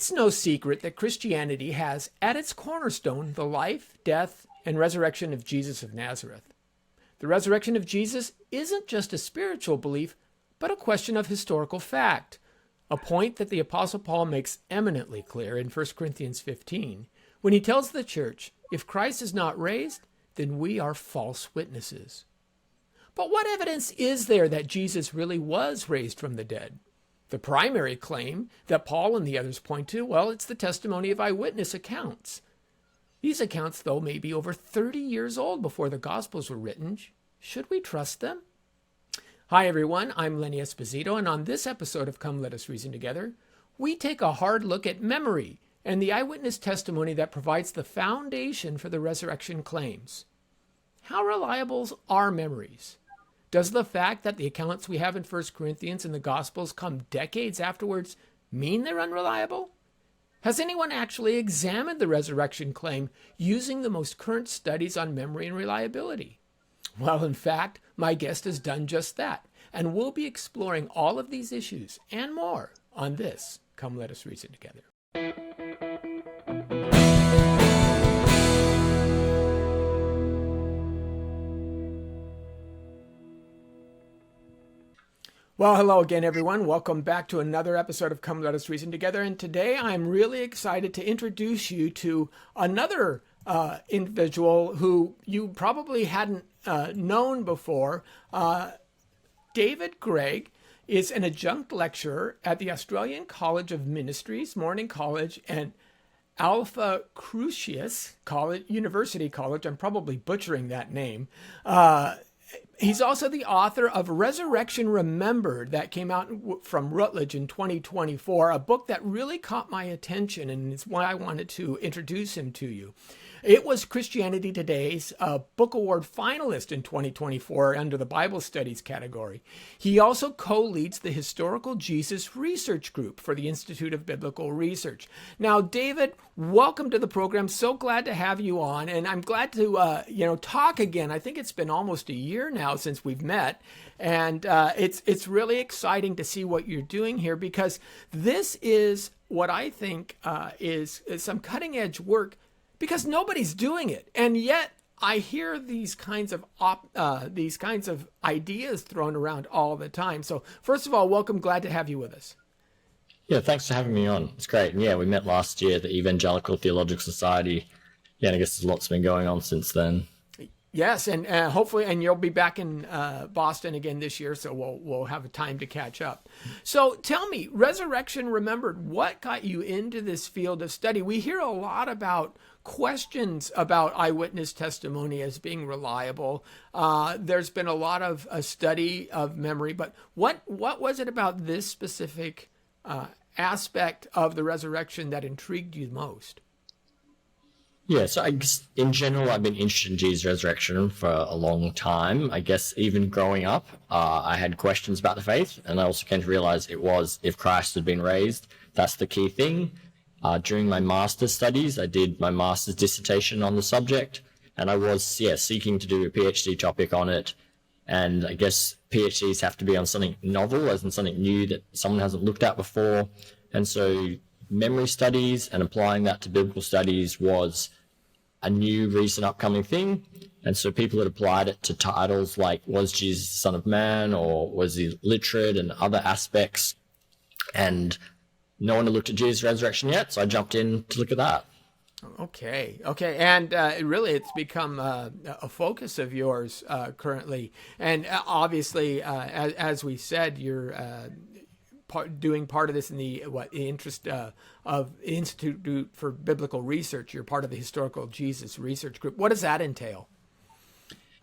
It's no secret that Christianity has at its cornerstone the life, death, and resurrection of Jesus of Nazareth. The resurrection of Jesus isn't just a spiritual belief, but a question of historical fact, a point that the Apostle Paul makes eminently clear in 1 Corinthians 15, when he tells the church, if Christ is not raised, then we are false witnesses. But what evidence is there that Jesus really was raised from the dead? The primary claim that Paul and the others point to, well, it's the testimony of eyewitness accounts. These accounts, though, may be over 30 years old before the Gospels were written. Should we trust them? Hi, everyone. I'm Lenny Esposito, and on this episode of Come Let Us Reason Together, we take a hard look at memory and the eyewitness testimony that provides the foundation for the resurrection claims. How reliable are memories? Does the fact that the accounts we have in 1 Corinthians and the Gospels come decades afterwards mean they're unreliable? Has anyone actually examined the resurrection claim using the most current studies on memory and reliability? Well, in fact, my guest has done just that, and we'll be exploring all of these issues and more on this Come Let Us Reason Together. Well, hello again, everyone. Welcome back to another episode of Come Let Us Reason Together. And today I'm really excited to introduce you to another individual who you probably hadn't known before. David Graieg is an adjunct lecturer at the Australian College of Ministries, Morning College, and Alpha Crucis University College. I'm probably butchering that name. He's also the author of Resurrection Remembered that came out from Routledge in 2024, a book that really caught my attention, and it's why I wanted to introduce him to you. It was Christianity Today's Book Award finalist in 2024 under the Bible Studies category. He also co-leads the Historical Jesus Research Group for the Institute of Biblical Research. Now, David, welcome to the program. So glad to have you on, and I'm glad to talk again. I think it's been almost a year now since we've met, and it's really exciting to see what you're doing here, because this is what I think is some cutting edge work, because nobody's doing it, and yet I hear these kinds of ideas thrown around all the time. So first of all, welcome. Glad to have you with us. Yeah, thanks for having me on. It's great. And yeah, we met last year at the Evangelical Theological Society. Yeah, and I guess there's lots been going on since then. Yes, and hopefully, and you'll be back in Boston again this year, so we'll have a time to catch up. So tell me, Resurrection Remembered, what got you into this field of study? We hear a lot about questions about eyewitness testimony as being reliable. There's been a lot of study of memory, but what was it about this specific aspect of the resurrection that intrigued you most? Yeah, so I guess in general, I've been interested in Jesus' resurrection for a long time. I guess even growing up, I had questions about the faith, and I also came to realize it was, if Christ had been raised, that's the key thing. During my master's studies, I did my master's dissertation on the subject, and I was, seeking to do a PhD topic on it. And I guess PhDs have to be on something novel, as in something new that someone hasn't looked at before. And so memory studies and applying that to biblical studies was a new recent upcoming thing. And so people had applied it to titles like, was Jesus the Son of Man, or was he literate, and other aspects. And no one had looked at Jesus' resurrection yet, so I jumped in to look at that. Okay. And really, it's become a focus of yours currently. And obviously, as we said, you're doing part of this in the interest of Institute for Biblical Research. You're part of the Historical Jesus Research Group. What does that entail?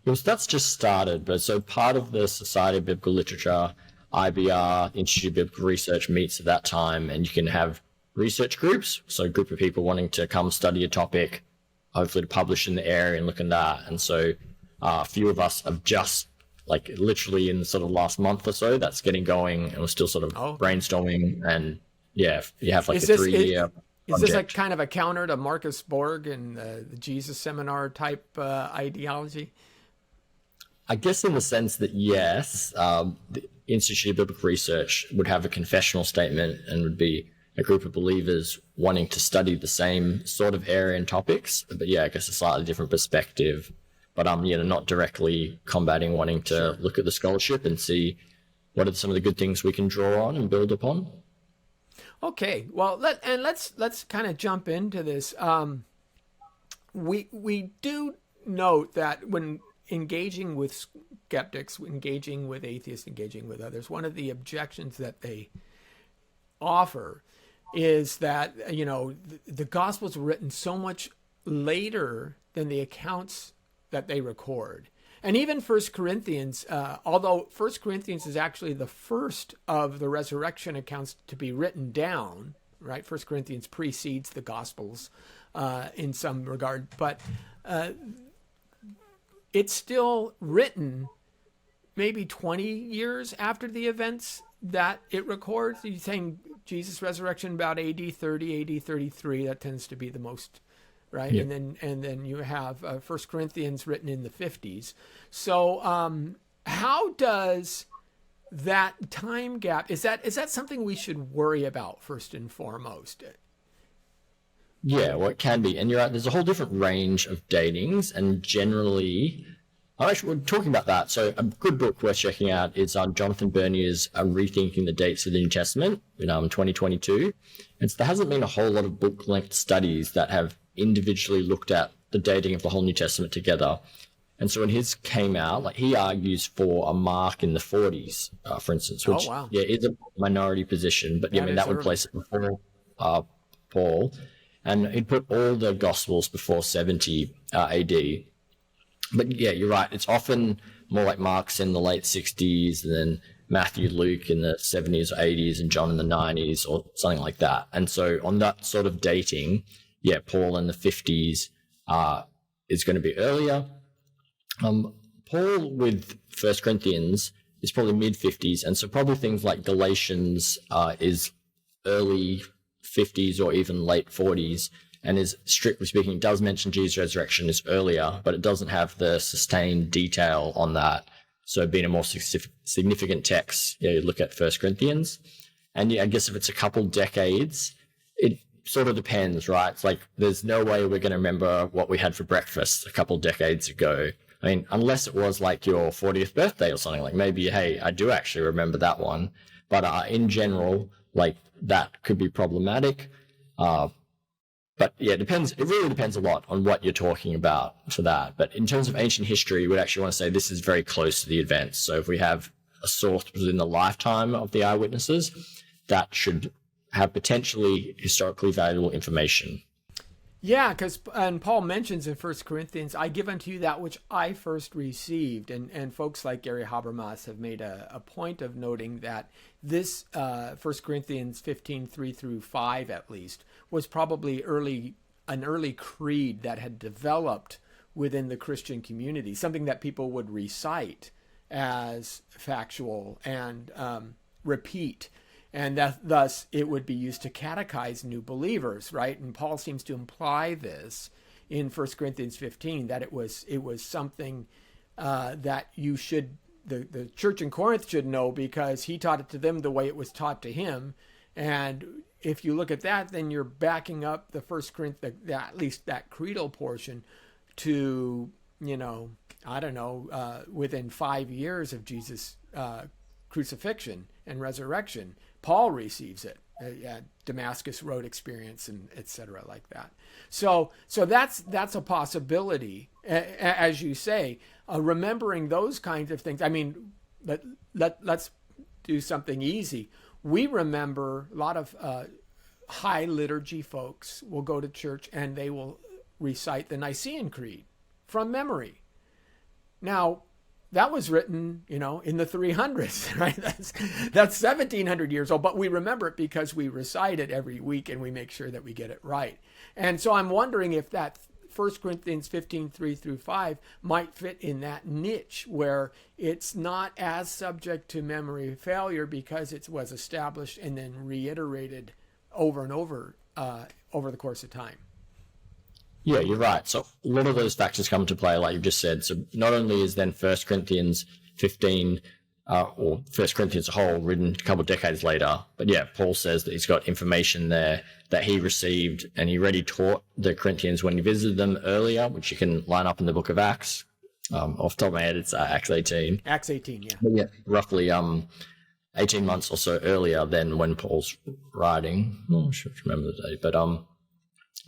Yes, that's just started, but so part of the Society of Biblical Literature, IBR, Institute of Biblical Research, meets at that time, and you can have research groups, so a group of people wanting to come study a topic, hopefully to publish in the area and look at that. And so a few of us have just, like literally in the sort of last month or so, that's getting going, and we're still sort of brainstorming. And yeah, you have like a 3-year Is this a kind of a counter to Marcus Borg and the Jesus Seminar type ideology? I guess in the sense that yes, the Institute of Biblical Research would have a confessional statement and would be, a group of believers wanting to study the same sort of area and topics. But yeah, I guess a slightly different perspective. But not directly combating wanting to look at the scholarship and see what are some of the good things we can draw on and build upon. Okay, well, let's kind of jump into this. We do note that when engaging with skeptics, engaging with atheists, engaging with others, one of the objections that they offer is that the Gospels were written so much later than the accounts that they record. And even 1 Corinthians, although 1 Corinthians is actually the first of the resurrection accounts to be written down, right? 1 Corinthians precedes the Gospels in some regard, but it's still written maybe 20 years after the events that it records. You're saying Jesus' resurrection about AD 30, AD 33, that tends to be the most, right? Yeah. And then you have 1 Corinthians written in the 50s. So how does that time gap, is that something we should worry about first and foremost? Yeah, well, it can be. And you're right, there's a whole different range of datings, and generally, we're talking about that. So a good book worth checking out is Jonathan Bernier's Rethinking the Dates of the New Testament in 2022. And so there hasn't been a whole lot of book-length studies that have individually looked at the dating of the whole New Testament together. And so when his came out, he argues for a mark in the 40s, for instance, which is a minority position, but that would place it before Paul. And he'd put all the Gospels before 70 AD. But yeah, you're right. It's often more like Mark's in the late 60s, and then Matthew, Luke in the 70s or 80s, and John in the 90s or something like that. And so on that sort of dating, Paul in the 50s is going to be earlier. Paul with 1 Corinthians is probably mid-50s, and so probably things like Galatians is early 50s or even late 40s, and is, strictly speaking, does mention Jesus' resurrection is earlier, but it doesn't have the sustained detail on that. So being a more significant text, you look at 1 Corinthians. And I guess if it's a couple decades, it sort of depends, right? It's like there's no way we're going to remember what we had for breakfast a couple decades ago. I mean, unless it was like your 40th birthday or something, like maybe, hey, I do actually remember that one. But in general, that could be problematic. But yeah, it depends. It really depends a lot on what you're talking about for that. But in terms of ancient history, we'd actually want to say this is very close to the events. So if we have a source within the lifetime of the eyewitnesses, that should have potentially historically valuable information. Yeah, and Paul mentions in 1 Corinthians, I give unto you that which I first received. And folks like Gary Habermas have made a point of noting that this 1 Corinthians 15, 3 through 5 at least, was probably an early creed that had developed within the Christian community, something that people would recite as factual and repeat. And thus it would be used to catechize new believers, right? And Paul seems to imply this in 1 Corinthians 15, that it was something that the church in Corinth should know, because he taught it to them the way it was taught to him. And if you look at that, then you're backing up the 1 Corinthians, at least that creedal portion, to, within 5 years of Jesus' crucifixion and resurrection, Paul receives it. Damascus Road experience and etc. like that. So that's a possibility, as you say, remembering those kinds of things. I mean, let's do something easy. We remember, a lot of high liturgy folks will go to church and they will recite the Nicene Creed from memory. Now, that was written, in the 300s, right? That's 1700 years old, but we remember it because we recite it every week and we make sure that we get it right. And so I'm wondering if that 1 Corinthians 15, 3 through 5 might fit in that niche where it's not as subject to memory failure because it was established and then reiterated over and over the course of time. Yeah, you're right. So a lot of those factors come into play, like you've just said. So not only is then 1 Corinthians 15 or First Corinthians as a whole, written a couple of decades later. But yeah, Paul says that he's got information there that he received, and he already taught the Corinthians when he visited them earlier, which you can line up in the book of Acts. Off the top of my head, it's Acts 18. Acts 18, yeah. But yeah, roughly 18 months or so earlier than when Paul's writing. I should remember the date, but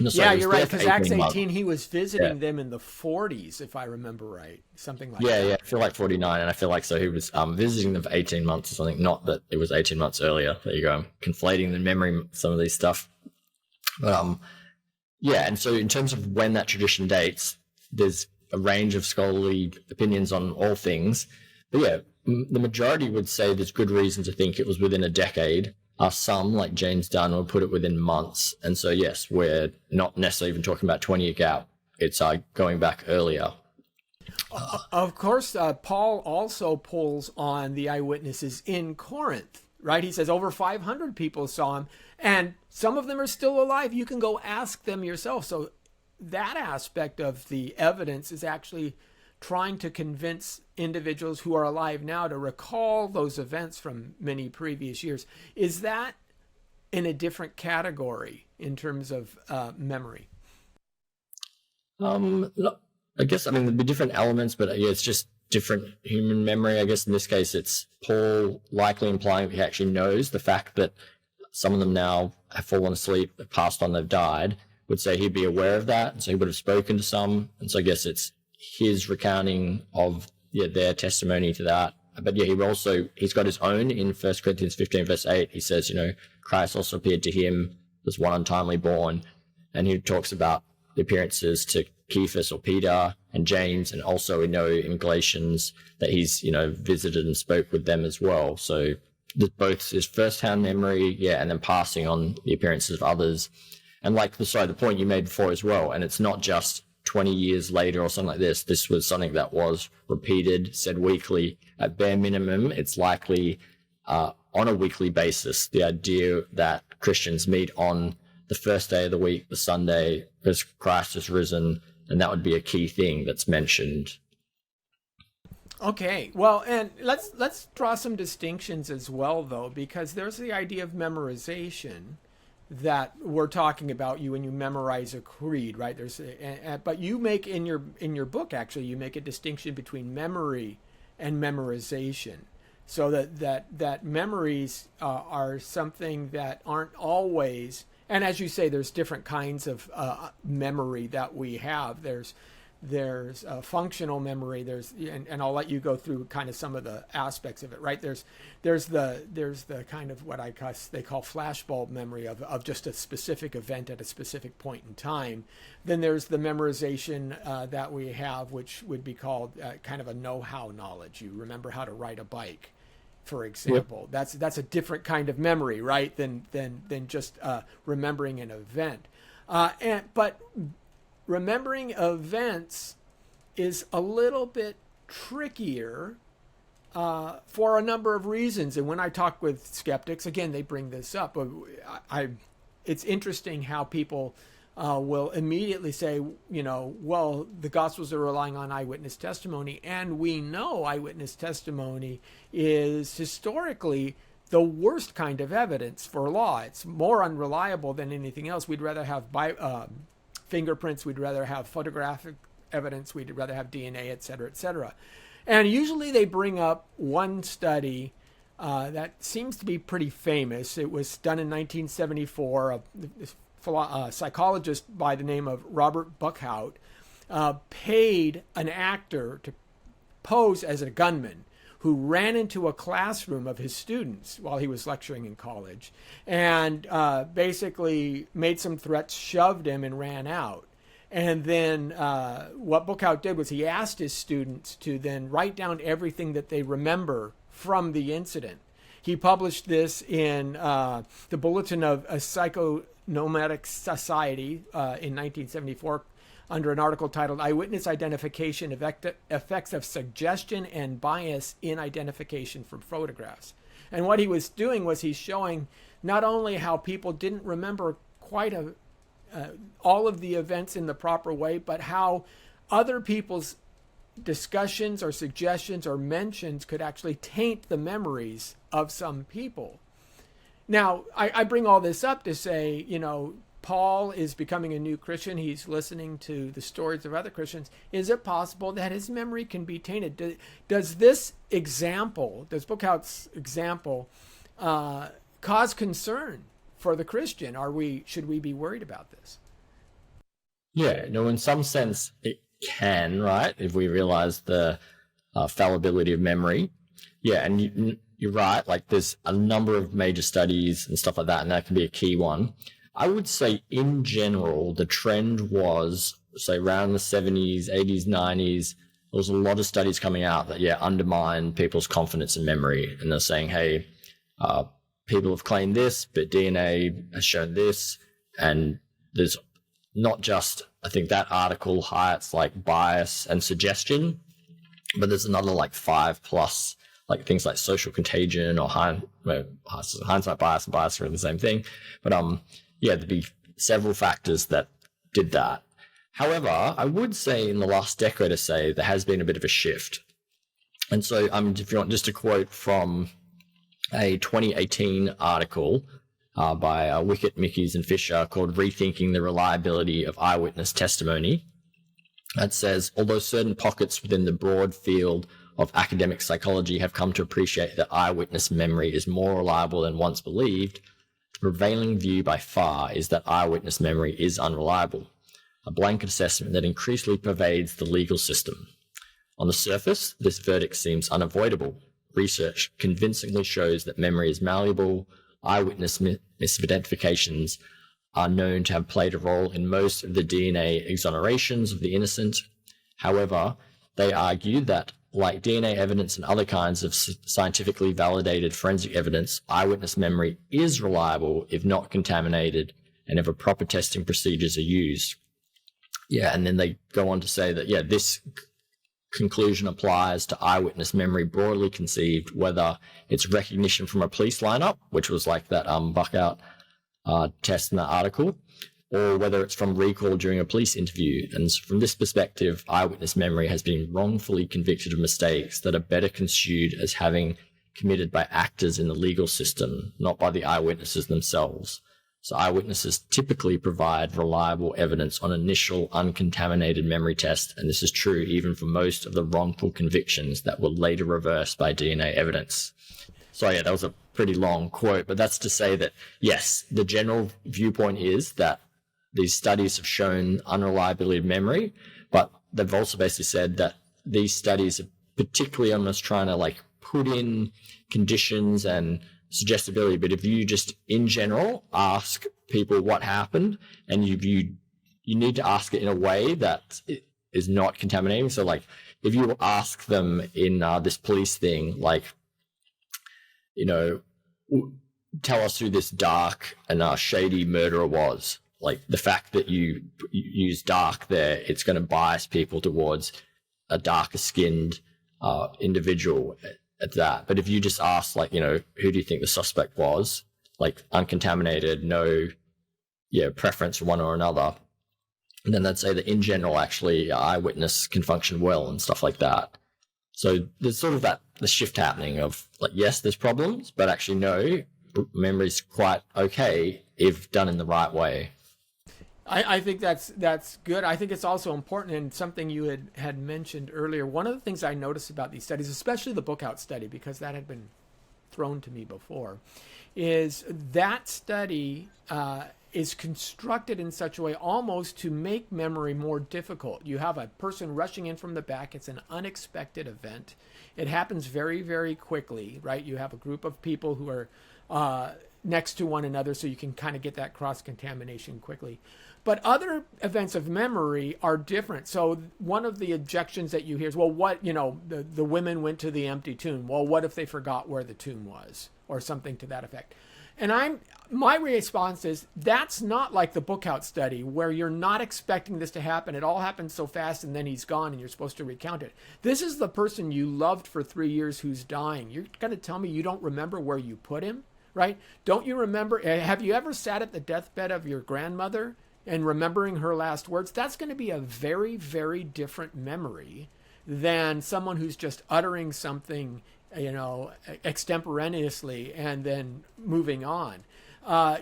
no, sorry, yeah, you're right, because Acts 18, months. he was visiting them in the 40s, if I remember right. Something like that. Yeah, I feel like 49, and I feel like so he was visiting them for 18 months or something, not that it was 18 months earlier. There you go. I'm conflating the memory, some of these stuff. But yeah, and so in terms of when that tradition dates, there's a range of scholarly opinions on all things. But yeah, the majority would say there's good reason to think it was within a decade. Some, like James Dunn, would put it within months. And so, yes, we're not necessarily even talking about 20-year gap. It's going back earlier. Of course, Paul also pulls on the eyewitnesses in Corinth, right? He says over 500 people saw him, and some of them are still alive. You can go ask them yourself. So that aspect of the evidence is actually trying to convince individuals who are alive now to recall those events from many previous years. Is that in a different category in terms of memory? I guess, I mean, there'd be different elements, but yeah, it's just different human memory. I guess in this case, it's Paul likely implying he actually knows the fact that some of them now have fallen asleep, have passed on, they've died, would say he'd be aware of that. And so he would have spoken to some. And so I guess it's his recounting of their testimony to that. But yeah, he's got his own in 1 Corinthians 15, verse 8. He says, Christ also appeared to him as one untimely born. And he talks about the appearances to Cephas or Peter and James. And also we know in Galatians that he's, visited and spoke with them as well. So there's both his first-hand memory, and then passing on the appearances of others. And like the point you made before as well, and it's not just 20 years later or something like this. This was something that was repeated, said weekly. At bare minimum, it's likely on a weekly basis. The idea that Christians meet on the first day of the week, the Sunday, because Christ has risen, and that would be a key thing that's mentioned. Okay, well, and let's draw some distinctions as well, though, because there's the idea of memorization that we're talking about when you memorize a creed, right? But you make in your book, actually, you make a distinction between memory and memorization, so that memories are something that aren't always. And as you say, there's different kinds of memory that we have. There's functional memory. And I'll let you go through kind of some of the aspects of it, right? There's the kind of what they call flashbulb memory of just a specific event at a specific point in time. Then there's the memorization that we have, which would be called kind of a know-how knowledge. You remember how to ride a bike, for example. Yep. That's a different kind of memory, right? Than just remembering an event. But remembering events is a little bit trickier for a number of reasons. And when I talk with skeptics, again, they bring this up. It's interesting how people will immediately say, well, the Gospels are relying on eyewitness testimony. And we know eyewitness testimony is historically the worst kind of evidence for law. It's more unreliable than anything else. We'd rather have fingerprints, we'd rather have photographic evidence, we'd rather have DNA, et cetera, et cetera. And usually they bring up one study that seems to be pretty famous. It was done in 1974. A psychologist by the name of Robert Buckhout paid an actor to pose as a gunman who ran into a classroom of his students while he was lecturing in college and basically made some threats, shoved him, and ran out. And then what Buckhout did was he asked his students to then write down everything that they remember from the incident. He published this in the Bulletin of a Psychonomadic Society in 1974 under an article titled Eyewitness Identification, Effects of Suggestion and Bias in Identification from Photographs. And what he was doing was he's showing not only how people didn't remember quite all of the events in the proper way, but how other people's discussions or suggestions or mentions could actually taint the memories of some people. Now, I bring all this up to say, Paul is becoming a new Christian. He's listening to the stories of other Christians. Is it possible that his memory can be tainted? Does this example, does Bookhout's example, cause concern for the Christian? Should we be worried about this? Yeah, in some sense it can, right? If we realize the fallibility of memory. Yeah, and you're right. Like, there's a number of major studies and stuff like that, and that can be a key one. I would say in general, the trend was, say, around the 70s, 80s, 90s, there was a lot of studies coming out that, undermine people's confidence in memory. And they're saying, hey, people have claimed this, but DNA has shown this. And there's not just, I think that article highlights like bias and suggestion, but there's another like 5+, like things like social contagion or hindsight bias and bias are the same thing. But there'd be several factors that did that. However, I would say in the last decade or so, there has been a bit of a shift. And so if you want just a quote from a 2018 article by Wickett, Mickey's and Fisher called Rethinking the Reliability of Eyewitness Testimony. That says, although certain pockets within the broad field of academic psychology have come to appreciate that eyewitness memory is more reliable than once believed, the prevailing view by far is that eyewitness memory is unreliable, a blanket assessment that increasingly pervades the legal system. On the surface, this verdict seems unavoidable. Research convincingly shows that memory is malleable. Eyewitness misidentifications are known to have played a role in most of the DNA exonerations of the innocent. However, they argue that, like DNA evidence and other kinds of scientifically validated forensic evidence, eyewitness memory is reliable if not contaminated and if proper testing procedures are used. Yeah, and then they go on to say that, this conclusion applies to eyewitness memory broadly conceived, whether it's recognition from a police lineup, which was like that Buckout test in that article, or whether it's from recall during a police interview. And from this perspective, eyewitness memory has been wrongfully convicted of mistakes that are better construed as having committed by actors in the legal system, not by the eyewitnesses themselves. So eyewitnesses typically provide reliable evidence on initial uncontaminated memory tests, and this is true even for most of the wrongful convictions that were later reversed by DNA evidence. So that was a pretty long quote, but that's to say that, yes, the general viewpoint is that these studies have shown unreliability of memory, but they've also basically said that these studies are particularly almost trying to put in conditions and suggestibility. But if you just in general ask people what happened, and you need to ask it in a way that is not contaminating. So if you ask them in this police thing, tell us who this dark and shady murderer was. The fact that you use dark there, it's going to bias people towards a darker skinned individual at that. But if you just ask, who do you think the suspect was? Uncontaminated, no preference for one or another. And then they'd say that in general, actually, eyewitness can function well and stuff like that. So there's sort of the shift happening of yes, there's problems, but actually no, memory's quite okay if done in the right way. I think that's good. I think it's also important, and something you had mentioned earlier. One of the things I noticed about these studies, especially the Bookout study, because that had been thrown to me before, is that study is constructed in such a way almost to make memory more difficult. You have a person rushing in from the back. It's an unexpected event. It happens very, very quickly, right? You have a group of people who are next to one another, so you can kind of get that cross-contamination quickly. But other events of memory are different. So one of the objections that you hear is, well, what, the women went to the empty tomb. Well, what if they forgot where the tomb was, or something to that effect? And my response is, that's not like the Bookout study where you're not expecting this to happen. It all happens so fast and then he's gone and you're supposed to recount it. This is the person you loved for 3 years who's dying. You're going to tell me you don't remember where you put him, right? Don't you remember? Have you ever sat at the deathbed of your grandmother and remembering her last words? That's going to be a very, very different memory than someone who's just uttering something, extemporaneously and then moving on.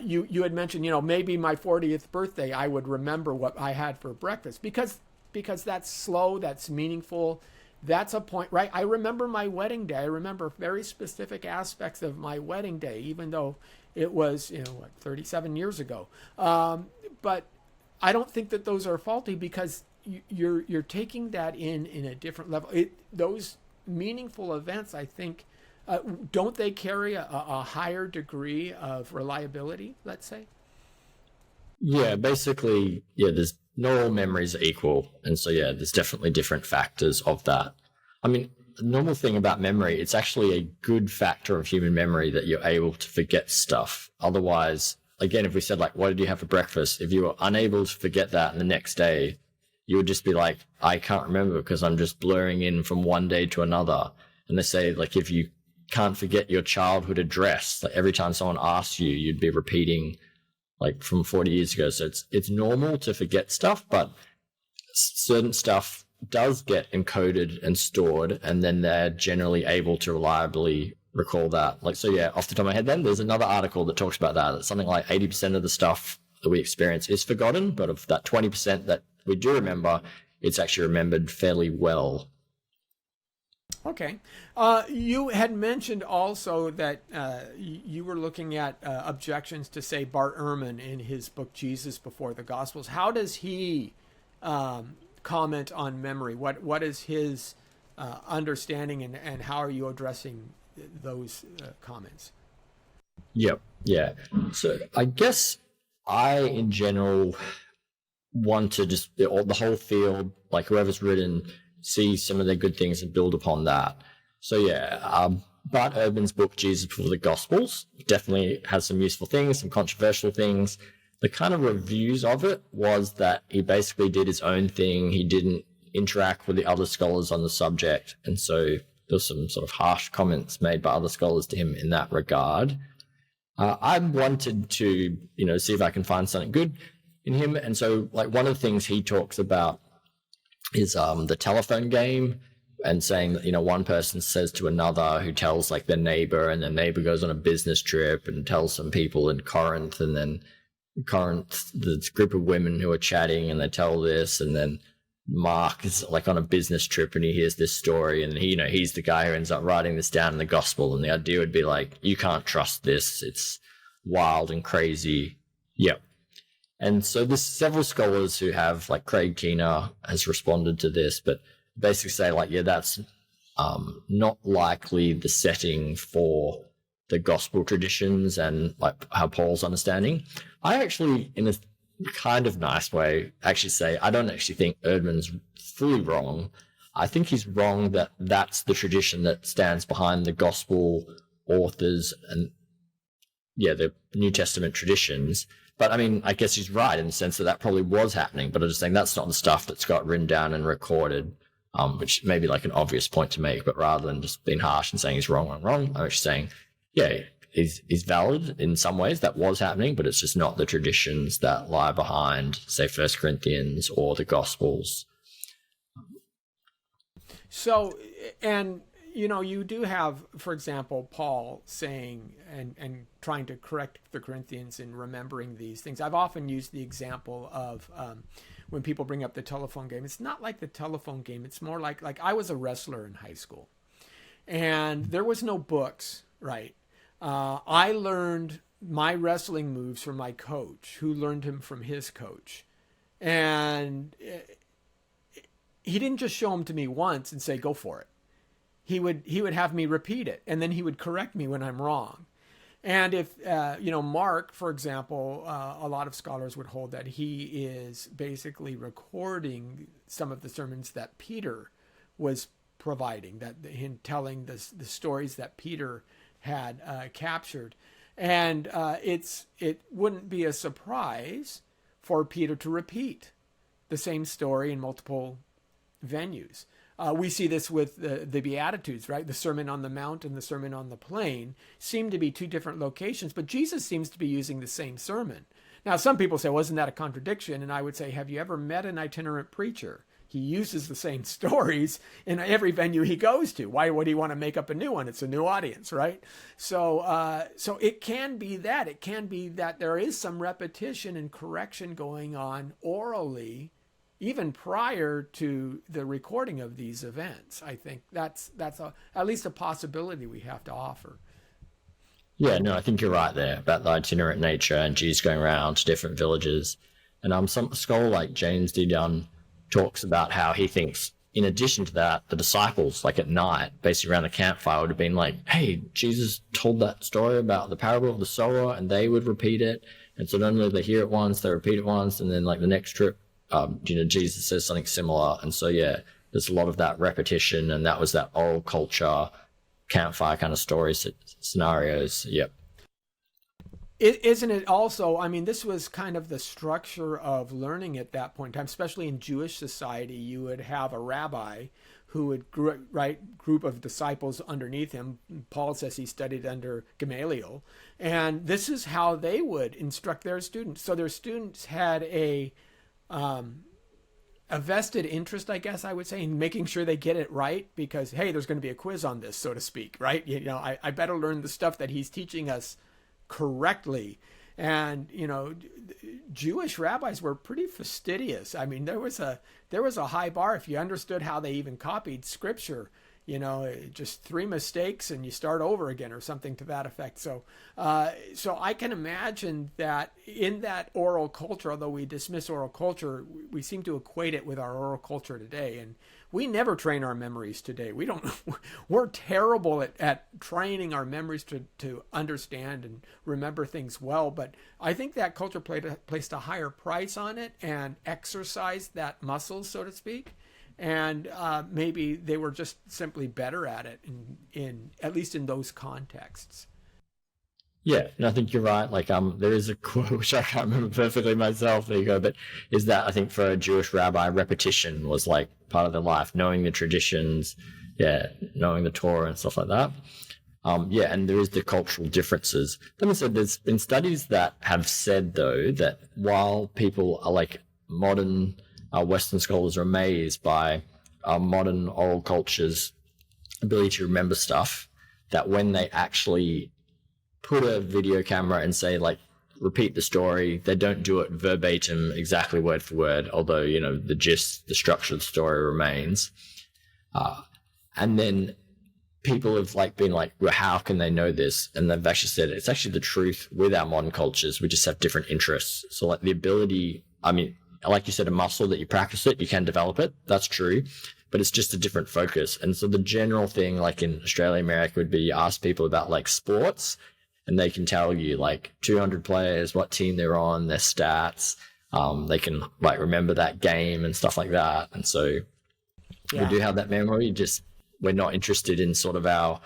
You had mentioned, maybe my 40th birthday, I would remember what I had for breakfast because that's slow, that's meaningful. That's a point, right? I remember my wedding day. I remember very specific aspects of my wedding day, even though it was, 37 years ago. But I don't think that those are faulty because you're taking that in a different level. Those meaningful events, I think, don't they carry a higher degree of reliability, let's say? Yeah, basically, there's not all memories are equal. And so, there's definitely different factors of that. I mean, the normal thing about memory, it's actually a good factor of human memory that you're able to forget stuff. Otherwise, again, if we said, like, what did you have for breakfast? If you were unable to forget that the next day, you would just be like, I can't remember because I'm just blurring in from one day to another. And they say, like, if you can't forget your childhood address, like every time someone asks you, you'd be repeating like from 40 years ago. So it's normal to forget stuff, but certain stuff does get encoded and stored, and then they're generally able to reliably recall that. Like, so off the top of my head, then there's another article that talks about that. It's something like 80% of the stuff that we experience is forgotten, but of that 20% that we do remember, it's actually remembered fairly well. Okay. You had mentioned also that you were looking at objections to, say, Bart Ehrman in his book, Jesus Before the Gospels. How does he comment on memory? What is his understanding, and how are you addressing those comments? Yep. Yeah. So I guess I, in general, want to just, the whole field, like whoever's written, see some of their good things and build upon that. So Bart Ehrman's book, Jesus Before the Gospels, definitely has some useful things, some controversial things. The kind of reviews of it was that he basically did his own thing. He didn't interact with the other scholars on the subject. And so there's some sort of harsh comments made by other scholars to him in that regard. I wanted to, see if I can find something good in him. And so, like, one of the things he talks about is the telephone game, and saying that, one person says to another who tells like their neighbor, and their neighbor goes on a business trip and tells some people in Corinth, and then Corinth, this group of women who are chatting, and they tell this, and then Mark is like on a business trip and he hears this story, and he's the guy who ends up writing this down in the gospel, and the idea would be like, you can't trust this, it's wild and crazy. Yep. And so there's several scholars who have, like Graieg has responded to this, but basically say like, that's not likely the setting for the gospel traditions and like how Paul's understanding. I actually, in a kind of nice way, actually say I don't actually think Ehrman's fully wrong. I think he's wrong that that's the tradition that stands behind the gospel authors and the New Testament traditions. But I mean, I guess he's right in the sense that that probably was happening, but I'm just saying that's not the stuff that's got written down and recorded, which may be like an obvious point to make, but rather than just being harsh and saying he's wrong, I'm actually saying, he's valid in some ways, that was happening, but it's just not the traditions that lie behind, say, 1 Corinthians or the Gospels. So, and you do have, for example, Paul saying and trying to correct the Corinthians in remembering these things. I've often used the example of when people bring up the telephone game. It's not like the telephone game. It's more like I was a wrestler in high school, and there was no books, right? I learned my wrestling moves from my coach, who learned him from his coach, and he didn't just show them to me once and say, go for it. He would have me repeat it, and then he would correct me when I'm wrong. And if, Mark, for example, a lot of scholars would hold that he is basically recording some of the sermons that Peter was providing, that him telling the stories that Peter had captured. And it wouldn't be a surprise for Peter to repeat the same story in multiple venues. We see this with the Beatitudes, right? The Sermon on the Mount and the Sermon on the Plain seem to be two different locations, but Jesus seems to be using the same sermon. Now, some people say, wasn't that a contradiction? And I would say, have you ever met an itinerant preacher? he uses the same stories in every venue he goes to. Why would he want to make up a new one? It's a new audience, right? So it can be that. It can be that there is some repetition and correction going on orally, even prior to the recording of these events. I think that's at least a possibility we have to offer. Yeah, no, I think you're right there about the itinerant nature and Jesus going around to different villages. And some scholar like James D. Dunn talks about how he thinks, in addition to that, the disciples, like at night, basically around the campfire, would have been like, hey, Jesus told that story about the parable of the sower, and they would repeat it. And so not only do they hear it once, they repeat it once, and then like the next trip, Jesus says something similar. And so, yeah, there's a lot of that repetition, and that was that oral culture, campfire kind of stories, scenarios. Yep. Isn't it also, I mean, this was kind of the structure of learning at that point in time, especially in Jewish society. You would have a rabbi who would group of disciples underneath him. Paul says he studied under Gamaliel. And this is how they would instruct their students. So their students had a vested interest, I guess I would say, in making sure they get it right, because, hey, there's going to be a quiz on this, so to speak, right? You know, I better learn the stuff that he's teaching us correctly. And Jewish rabbis were pretty fastidious. I mean, there was a high bar if you understood how they even copied scripture. Just 3 mistakes and you start over again, or something to that effect. So I can imagine that in that oral culture, although we dismiss oral culture, we seem to equate it with our oral culture today. And we never train our memories today. We're terrible at training our memories to understand and remember things well. But I think that culture placed a higher price on it and exercised that muscle, so to speak. And maybe they were just simply better at it, in at least in those contexts. Yeah, and I think you're right. Like, there is a quote which I can't remember perfectly myself. There you go. But is that, I think, for a Jewish rabbi, repetition was like part of their life, knowing the traditions, knowing the Torah and stuff like that. And there is the cultural differences. Let me say, there's been studies that have said, though, that while people are like modern Western scholars are amazed by modern oral culture's ability to remember stuff, that when they actually put a video camera and say, like, repeat the story, they don't do it verbatim, exactly word for word, although, the gist, the structure of the story remains. And then people have been like, well, how can they know this? And they've actually said it's actually the truth with our modern cultures. We just have different interests. So like the ability, I mean, like you said, a muscle that you practice it, you can develop it. That's true. But it's just a different focus. And so the general thing, like in Australia, America, would be you ask people about like sports, and they can tell you like 200 players, what team they're on, their stats. They can like remember that game and stuff like that. And so we do have that memory. Just we're not interested in sort of our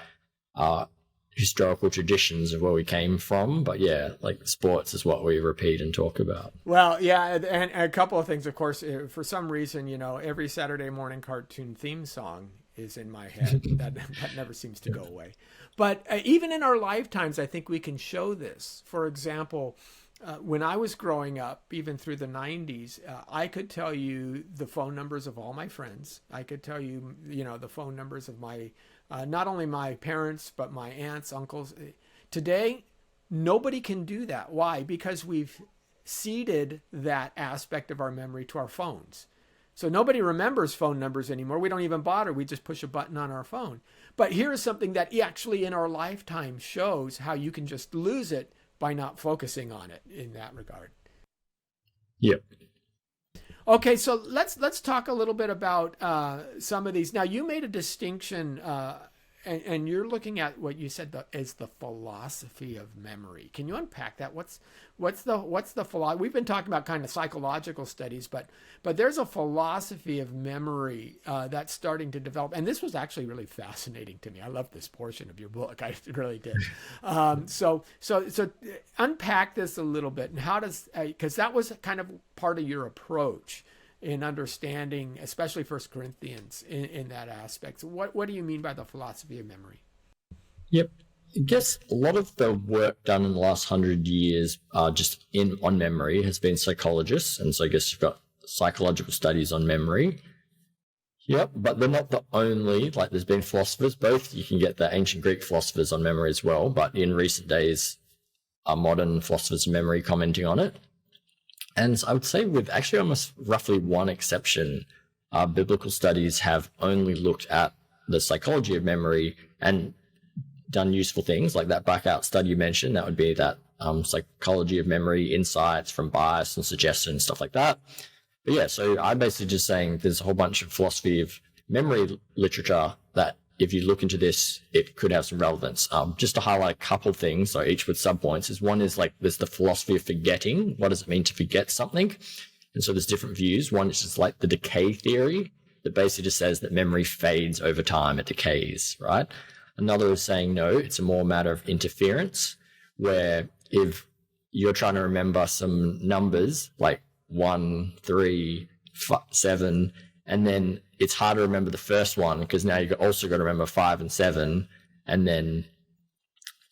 historical traditions of where we came from, but like sports is what we repeat and talk about. Well, and a couple of things, of course. For some reason, every Saturday morning cartoon theme song is in my head. that never seems to go away. But even in our lifetimes, I think we can show this. For example, when I was growing up, even through the 90s, I could tell you the phone numbers of all my friends. I could tell you, the phone numbers of my not only my parents, but my aunts, uncles. Today, nobody can do that. Why? Because we've ceded that aspect of our memory to our phones. So nobody remembers phone numbers anymore. We don't even bother. We just push a button on our phone. But here is something that actually in our lifetime shows how you can just lose it by not focusing on it in that regard. Yep. Okay, so let's talk a little bit about some of these. Now, you made a distinction, and you're looking at what you said as the philosophy of memory. Can you unpack that? What's the philosophy? We've been talking about kind of psychological studies, but there's a philosophy of memory that's starting to develop, and this was actually really fascinating to me. I love this portion of your book. I really did. So unpack this a little bit, and how does because that was kind of part of your approach in understanding, especially First Corinthians in that aspect. So what do you mean by the philosophy of memory? Yep. I guess a lot of the work done in the last 100 years just on memory has been psychologists. And so I guess you've got psychological studies on memory. Yep, but they're not the only, like there's been philosophers, both you can get the ancient Greek philosophers on memory as well, but in recent days, modern philosophers of memory commenting on it. And I would say with actually almost roughly one exception, biblical studies have only looked at the psychology of memory and done useful things like that Blackout study you mentioned. That would be that psychology of memory, insights from bias and suggestion and stuff like that. But yeah, so I'm basically just saying there's a whole bunch of philosophy of memory literature that if you look into this, it could have some relevance. Just to highlight a couple things, so each with subpoints, is one is like there's the philosophy of forgetting. What does it mean to forget something? And so there's different views. One is just like the decay theory that basically just says that memory fades over time, it decays, right? Another is saying no, it's a more matter of interference, where if you're trying to remember some numbers like 1, 3, 7, and then it's hard to remember the first one because now you've also got to remember 5 and 7, and then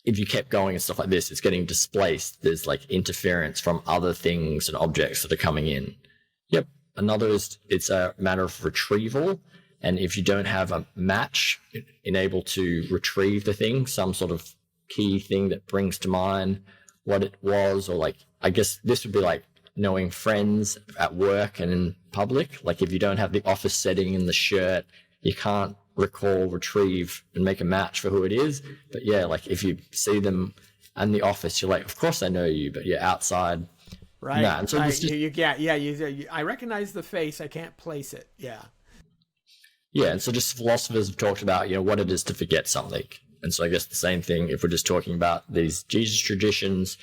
if you kept going and stuff like this, it's getting displaced. There's like interference from other things and objects that are coming in. Yep. Another is it's a matter of retrieval. And if you don't have a match enabled to retrieve the thing, some sort of key thing that brings to mind what it was, or like, I guess this would be like knowing friends at work and in public. Like if you don't have the office setting in the shirt, you can't recall, retrieve, and make a match for who it is. But yeah, like if you see them in the office, you're like, of course I know you, but you're outside. Right. Nah. And so I recognize the face. I can't place it. Yeah. Yeah. And so just philosophers have talked about, what it is to forget something. And so I guess the same thing, if we're just talking about these Jesus traditions,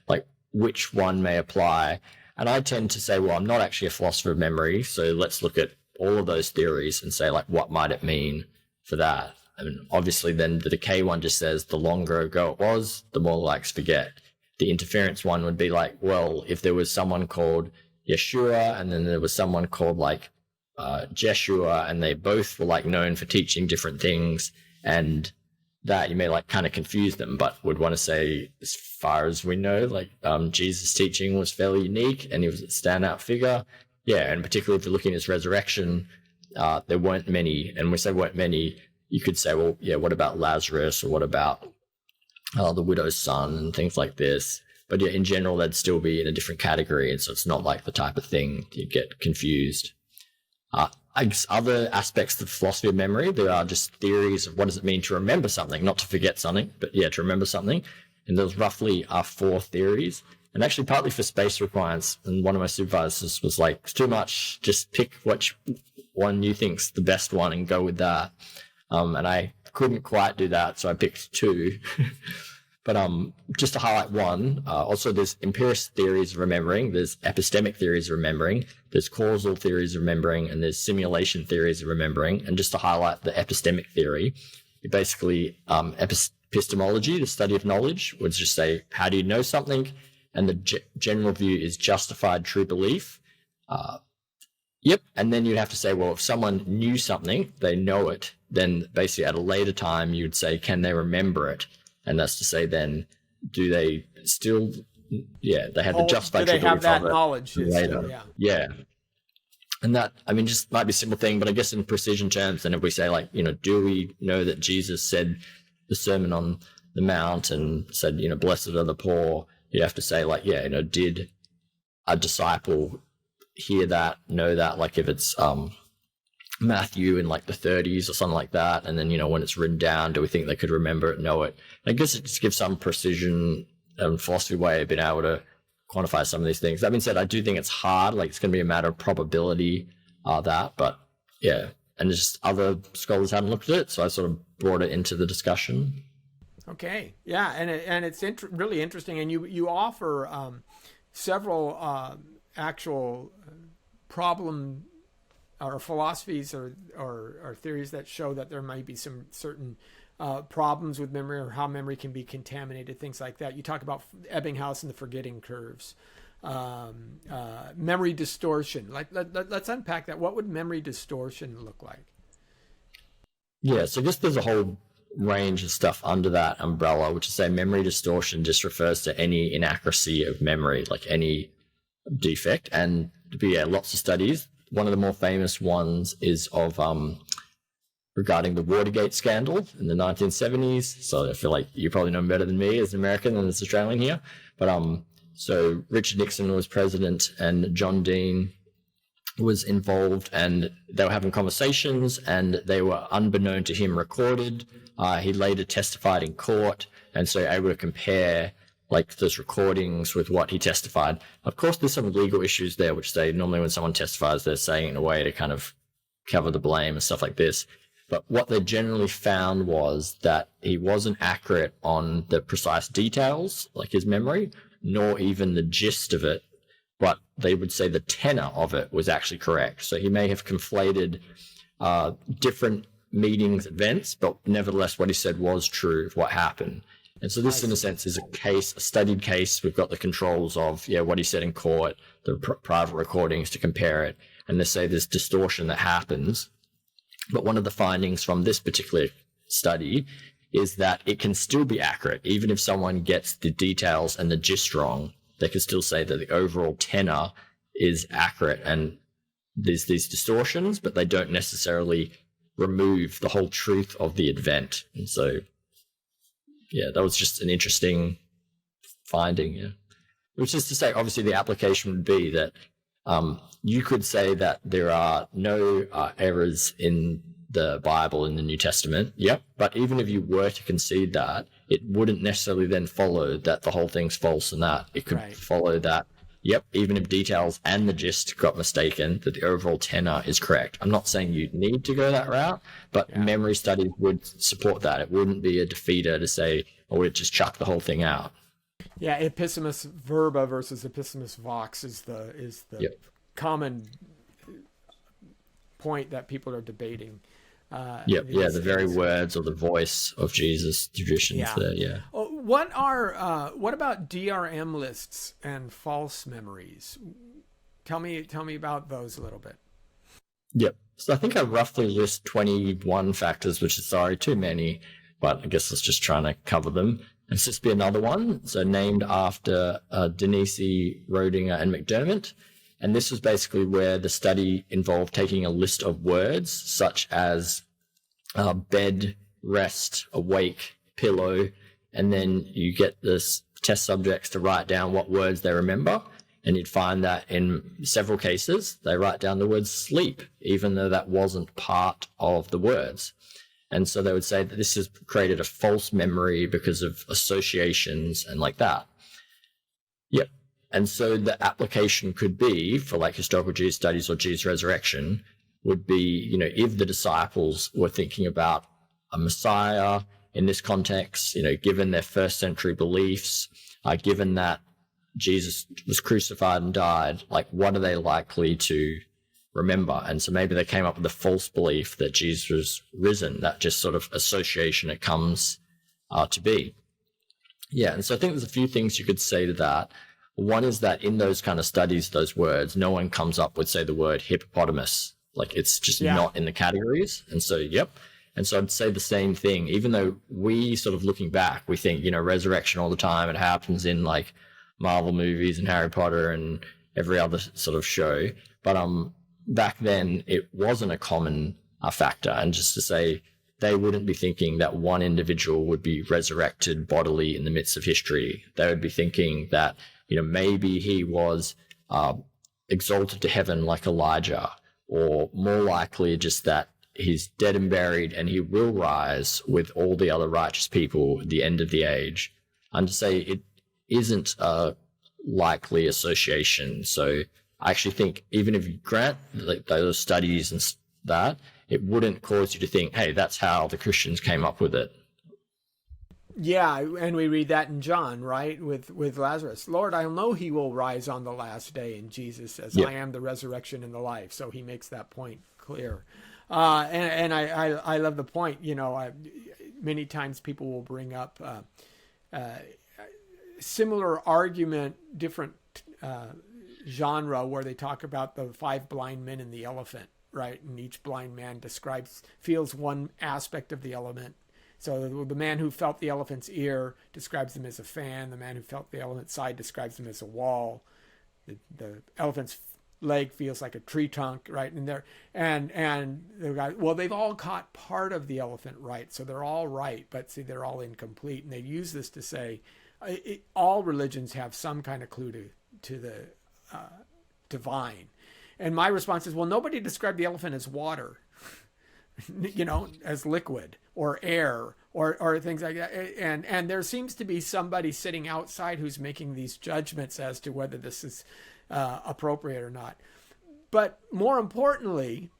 like which one may apply. And I tend to say, well, I'm not actually a philosopher of memory. So let's look at all of those theories and say, like, what might it mean for that? I mean, obviously, then the decay one just says the longer ago it was, the more likes forget. The interference one would be like, well, if there was someone called Yeshua and then there was someone called like Jeshua, and they both were like known for teaching different things, and that you may like kind of confuse them, but would want to say, as far as we know, like Jesus' teaching was fairly unique and he was a standout figure. Yeah, and particularly if you're looking at his resurrection, there weren't many. And when we say weren't many, you could say, well, yeah, what about Lazarus, or what about the widow's son and things like this? But yeah, in general, they'd still be in a different category. And so it's not like the type of thing you get confused. I guess other aspects of philosophy of memory, there are just theories of what does it mean to remember something, not to forget something, but yeah, to remember something. And there's roughly 4 theories. And actually partly for space requirements, and one of my supervisors was like, it's too much, just pick which one you think's the best one and go with that. And I couldn't quite do that, so I picked 2. But just to highlight one, also there's empiricist theories of remembering, there's epistemic theories of remembering, there's causal theories of remembering, and there's simulation theories of remembering. And just to highlight the epistemic theory, basically epistemology, the study of knowledge, would just say, how do you know something? And the general view is justified true belief. And then you'd have to say, well, if someone knew something, they know it, then basically at a later time, you'd say, can they remember it? And that's to say, then, do they still, they had the justified true belief. Do they have that knowledge later? Yeah. And that, I mean, just might be a simple thing, but I guess in precision terms, then if we say, like, do we know that Jesus said the Sermon on the Mount and said, blessed are the poor? You have to say, like, did a disciple hear that, know that, like if it's Matthew in like the 30s or something like that, and then, when it's written down, do we think they could remember it, know it? And I guess it just gives some precision and philosophy way of being able to quantify some of these things. That being said, I do think it's hard, like it's going to be a matter of probability, but yeah, and just other scholars hadn't looked at it, so I sort of brought it into the discussion. Okay, yeah, and it's really interesting, and you offer several actual problem or philosophies or theories that show that there might be some certain problems with memory, or how memory can be contaminated, things like that. You talk about Ebbinghaus and the forgetting curves, memory distortion. Let's unpack that. What would memory distortion look like? Yeah, so I guess there's a whole range of stuff under that umbrella, which is say memory distortion just refers to any inaccuracy of memory, like any defect. And lots of studies, one of the more famous ones is of regarding the Watergate scandal in the 1970s. So I feel like you probably know better than me as an American and as an Australian here. But so Richard Nixon was president and John Dean was involved, and they were having conversations, and they were, unbeknown to him, recorded. He later testified in court, and so able to compare like those recordings with what he testified. Of course, there's some legal issues there, which they normally, when someone testifies, they're saying in a way to kind of cover the blame and stuff like this. But what they generally found was that he wasn't accurate on the precise details, like his memory, nor even the gist of it. But they would say the tenor of it was actually correct. So he may have conflated different meetings, events, but nevertheless, what he said was true of what happened. And so this, in a sense, is a studied case. We've got the controls of, what he said in court, the private recordings to compare it. And they say there's distortion that happens. But one of the findings from this particular study is that it can still be accurate. Even if someone gets the details and the gist wrong, they can still say that the overall tenor is accurate. And there's these distortions, but they don't necessarily remove the whole truth of the event. And so, that was just an interesting finding. Which is to say, obviously, the application would be that you could say that there are no errors in the Bible in the New Testament. But even if you were to concede that, it wouldn't necessarily then follow that the whole thing's false and that. It could follow that, even if details and the gist got mistaken, that the overall tenor is correct. I'm not saying you need to go that route, but memory studies would support that. It wouldn't be a defeater to say, we'd just chuck the whole thing out. Yeah, epissimus verba versus epissimus vox is the common point that people are debating. The very words or the voice of Jesus traditions there. What about DRM lists and false memories? Tell me about those a little bit. So I think I roughly list 21 factors, which is too many, but I guess let's just try to cover them. And this be another one. So named after Denise, Rodinger, and McDermott. And this was basically where the study involved taking a list of words such as bed, rest, awake, pillow, and then you get this test subjects to write down what words they remember. And you'd find that in several cases, they write down the word sleep, even though that wasn't part of the words. And so they would say that this has created a false memory because of associations and like that. And so the application could be for like historical Jesus studies or Jesus resurrection would be, if the disciples were thinking about a Messiah in this context, given their first century beliefs, given that Jesus was crucified and died, like what are they likely to remember? And so maybe they came up with a false belief that Jesus was risen, that just sort of association it comes to be. And so I think there's a few things you could say to that. One is that in those kind of studies, those words, no one comes up with, say, the word hippopotamus. Like it's just not in the categories. And so, And so I'd say the same thing, even though we sort of looking back, we think, resurrection all the time. It happens in like Marvel movies and Harry Potter and every other sort of show. But back then it wasn't a common factor. And just to say, they wouldn't be thinking that one individual would be resurrected bodily in the midst of history. They would be thinking that, maybe he was exalted to heaven like Elijah, or more likely just that he's dead and buried and he will rise with all the other righteous people at the end of the age. And to say it isn't a likely association. So I actually think even if you grant those studies and that, it wouldn't cause you to think, hey, that's how the Christians came up with it. Yeah, and we read that in John, right, with Lazarus. Lord, I know he will rise on the last day. And Jesus says, I am the resurrection and the life. So he makes that point clear. And I love the point. Many times people will bring up similar argument, different genre, where they talk about the 5 blind men and the elephant, right? And each blind man feels one aspect of the element. So the man who felt the elephant's ear describes them as a fan. The man who felt the elephant's side describes them as a wall. The elephant's leg feels like a tree trunk, right? And the guy, well, they've all caught part of the elephant right, so they're all right, but see, they're all incomplete. And they use this to say all religions have some kind of clue to the divine. And my response is, well, nobody described the elephant as water, as liquid or air or things like that. And there seems to be somebody sitting outside who's making these judgments as to whether this is appropriate or not. But more importantly,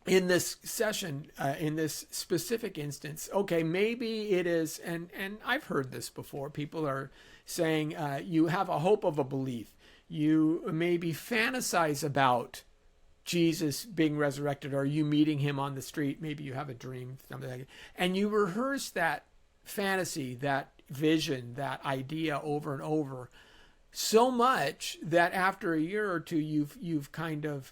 in this session, in this specific instance, okay, maybe it is, and I've heard this before, people are saying you have a hope of a belief. You maybe fantasize about Jesus being resurrected, or you meeting him on the street. Maybe you have a dream, something like that. And you rehearse that fantasy, that vision, that idea over and over so much that after a year or two, you've kind of,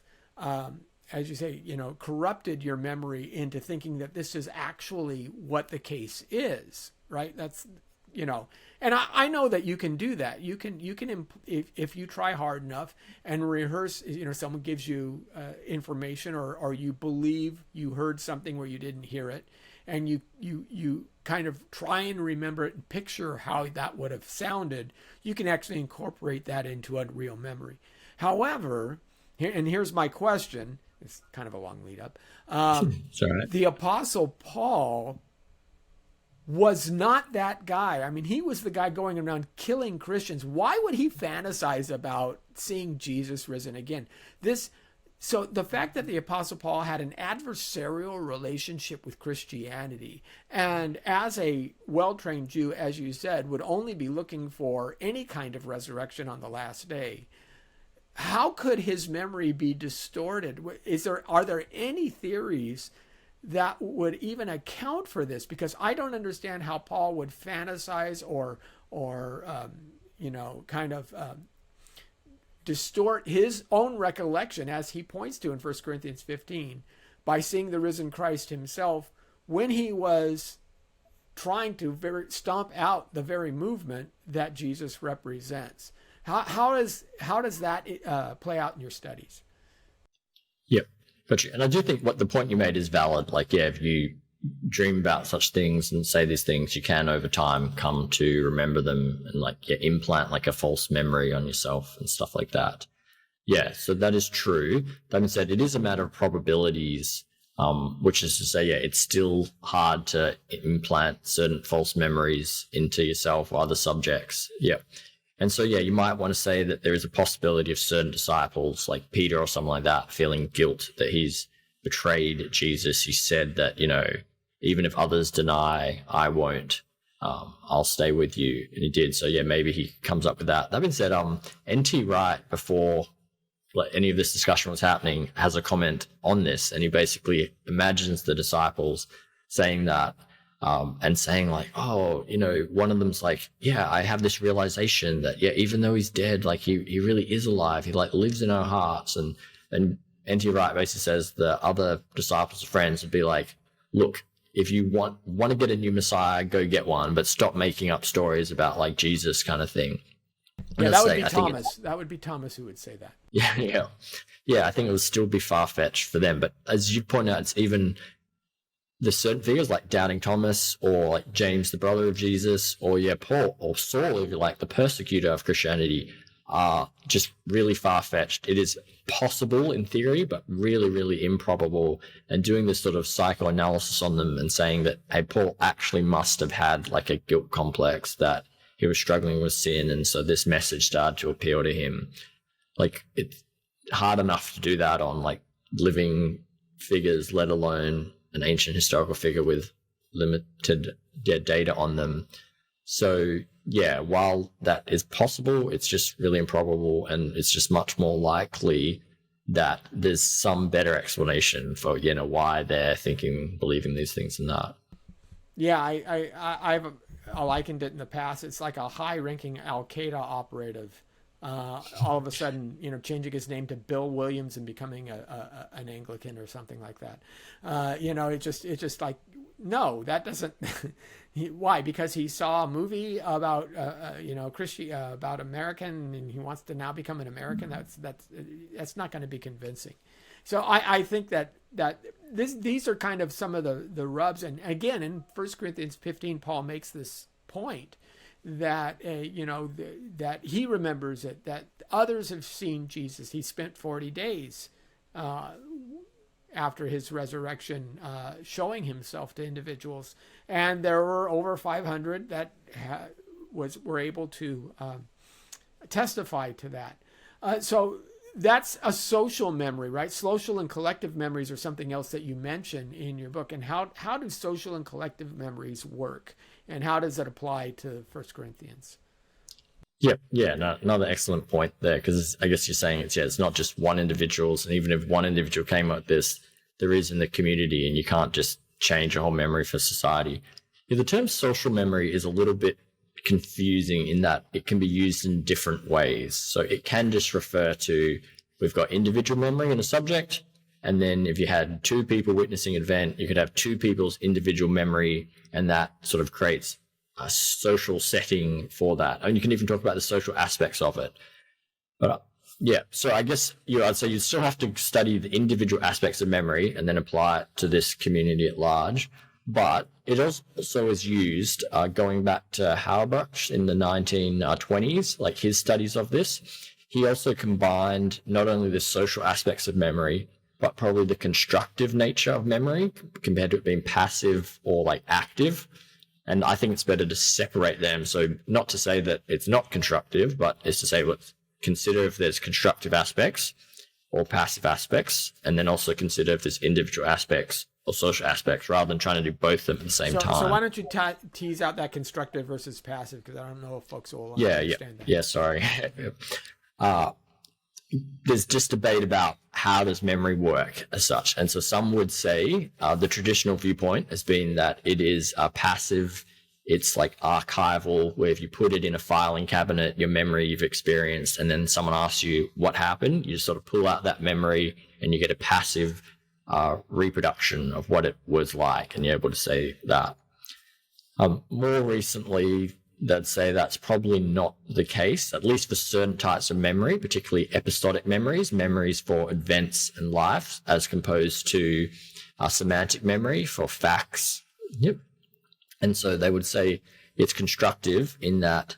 as you say, corrupted your memory into thinking that this is actually what the case is, right? That's, and I know that you can do that. You can if you try hard enough and rehearse, someone gives you information or you believe you heard something where you didn't hear it, and you kind of try and remember it and picture how that would have sounded, you can actually incorporate that into a real memory. However, and here's my question, it's kind of a long lead up. The Apostle Paul was not that guy. I mean, he was the guy going around killing Christians. Why would he fantasize about seeing Jesus risen again? So the fact that the Apostle Paul had an adversarial relationship with Christianity, and as a well-trained Jew, as you said, would only be looking for any kind of resurrection on the last day, how could his memory be distorted? Are there any theories that would even account for this? Because I don't understand how Paul would fantasize or distort his own recollection, as he points to in 1 Corinthians 15, by seeing the risen Christ himself when he was trying to stomp out the very movement that Jesus represents. How does that play out in your studies? Yep, gotcha. And I do think the point you made is valid. Like, yeah, if you dream about such things and say these things, you can over time come to remember them and implant like a false memory on yourself and stuff like that. Yeah, so that is true. That being said, it is a matter of probabilities, which is to say, yeah, it's still hard to implant certain false memories into yourself or other subjects. Yeah. And so, yeah, you might want to say that there is a possibility of certain disciples, like Peter or something like that, feeling guilt that he's betrayed Jesus. He said that, even if others deny, I won't. I'll stay with you. And he did. So, yeah, maybe he comes up with that. That being said, N.T. Wright, before any of this discussion was happening, has a comment on this. And he basically imagines the disciples saying that, and saying like, one of them's like, yeah, I have this realization that, yeah, even though he's dead, like he really is alive. He lives in our hearts. And N.T. Wright basically says the other disciples' friends would be like, look, if you want to get a new Messiah, go get one, but stop making up stories about like Jesus kind of thing. Yeah, that would be Thomas. That would be Thomas who would say that. Yeah. I think it would still be far-fetched for them. But as you point out, it's even the certain figures like Doubting Thomas or like James, the brother of Jesus, or Paul or Saul, if you like, the persecutor of Christianity, are just really far-fetched. It is possible in theory, but really, really improbable. And doing this sort of psychoanalysis on them and saying that, hey, Paul actually must have had like a guilt complex, that he was struggling with sin, and so this message started to appeal to him. Like, it's hard enough to do that on like living figures, let alone an ancient historical figure with limited data on them. So yeah, while that is possible, it's just really improbable, and it's just much more likely that there's some better explanation for why they're believing these things and that. Yeah, I've likened it in the past. It's like a high-ranking Al-Qaeda operative all of a sudden, changing his name to Bill Williams and becoming an Anglican or something like that. It's just like no, that doesn't. Why? Because he saw a movie about about American, and he wants to now become an American. That's not going to be convincing. So I think that these are kind of some of the rubs. And again, in 1 Corinthians 15, Paul makes this point that that he remembers it, that others have seen Jesus. He spent 40 days after his resurrection showing himself to individuals, and there were over 500 that were able to testify to that. So that's a social memory, right? Social and collective memories are something else that you mention in your book. And how do social and collective memories work, and how does it apply to 1 Corinthians? Yeah, no, another excellent point there, because I guess you're saying it's not just one individual's, and even if one individual came up with this, there is in the community, and you can't just change a whole memory for society. Yeah, the term social memory is a little bit confusing in that it can be used in different ways. So it can just refer to, we've got individual memory in a subject, and then if you had two people witnessing an event, you could have two people's individual memory, and that sort of creates a social setting for that. And you can even talk about the social aspects of it. But yeah, so I guess I'd say you still have to study the individual aspects of memory and then apply it to this community at large. But it also is used, going back to Halbach in the 1920s, like his studies of this. He also combined not only the social aspects of memory, but probably the constructive nature of memory compared to it being passive or like active. And I think it's better to separate them. So not to say that it's not constructive, but it's to say, let's consider if there's constructive aspects or passive aspects, and then also consider if there's individual aspects or social aspects, rather than trying to do both of them at the same time. So why don't you tease out that constructive versus passive? Because I don't know if folks will understand that. Yeah, sorry. There's just debate about how does memory work as such. And so some would say the traditional viewpoint has been that it is passive. It's like archival, where if you put it in a filing cabinet, your memory you've experienced, and then someone asks you what happened, you just sort of pull out that memory and you get a passive reproduction of what it was like, and you're able to say that. More recently, they'd say that's probably not the case, at least for certain types of memory, particularly episodic memories for events and life, as composed to semantic memory for facts. Yep. And so they would say it's constructive in that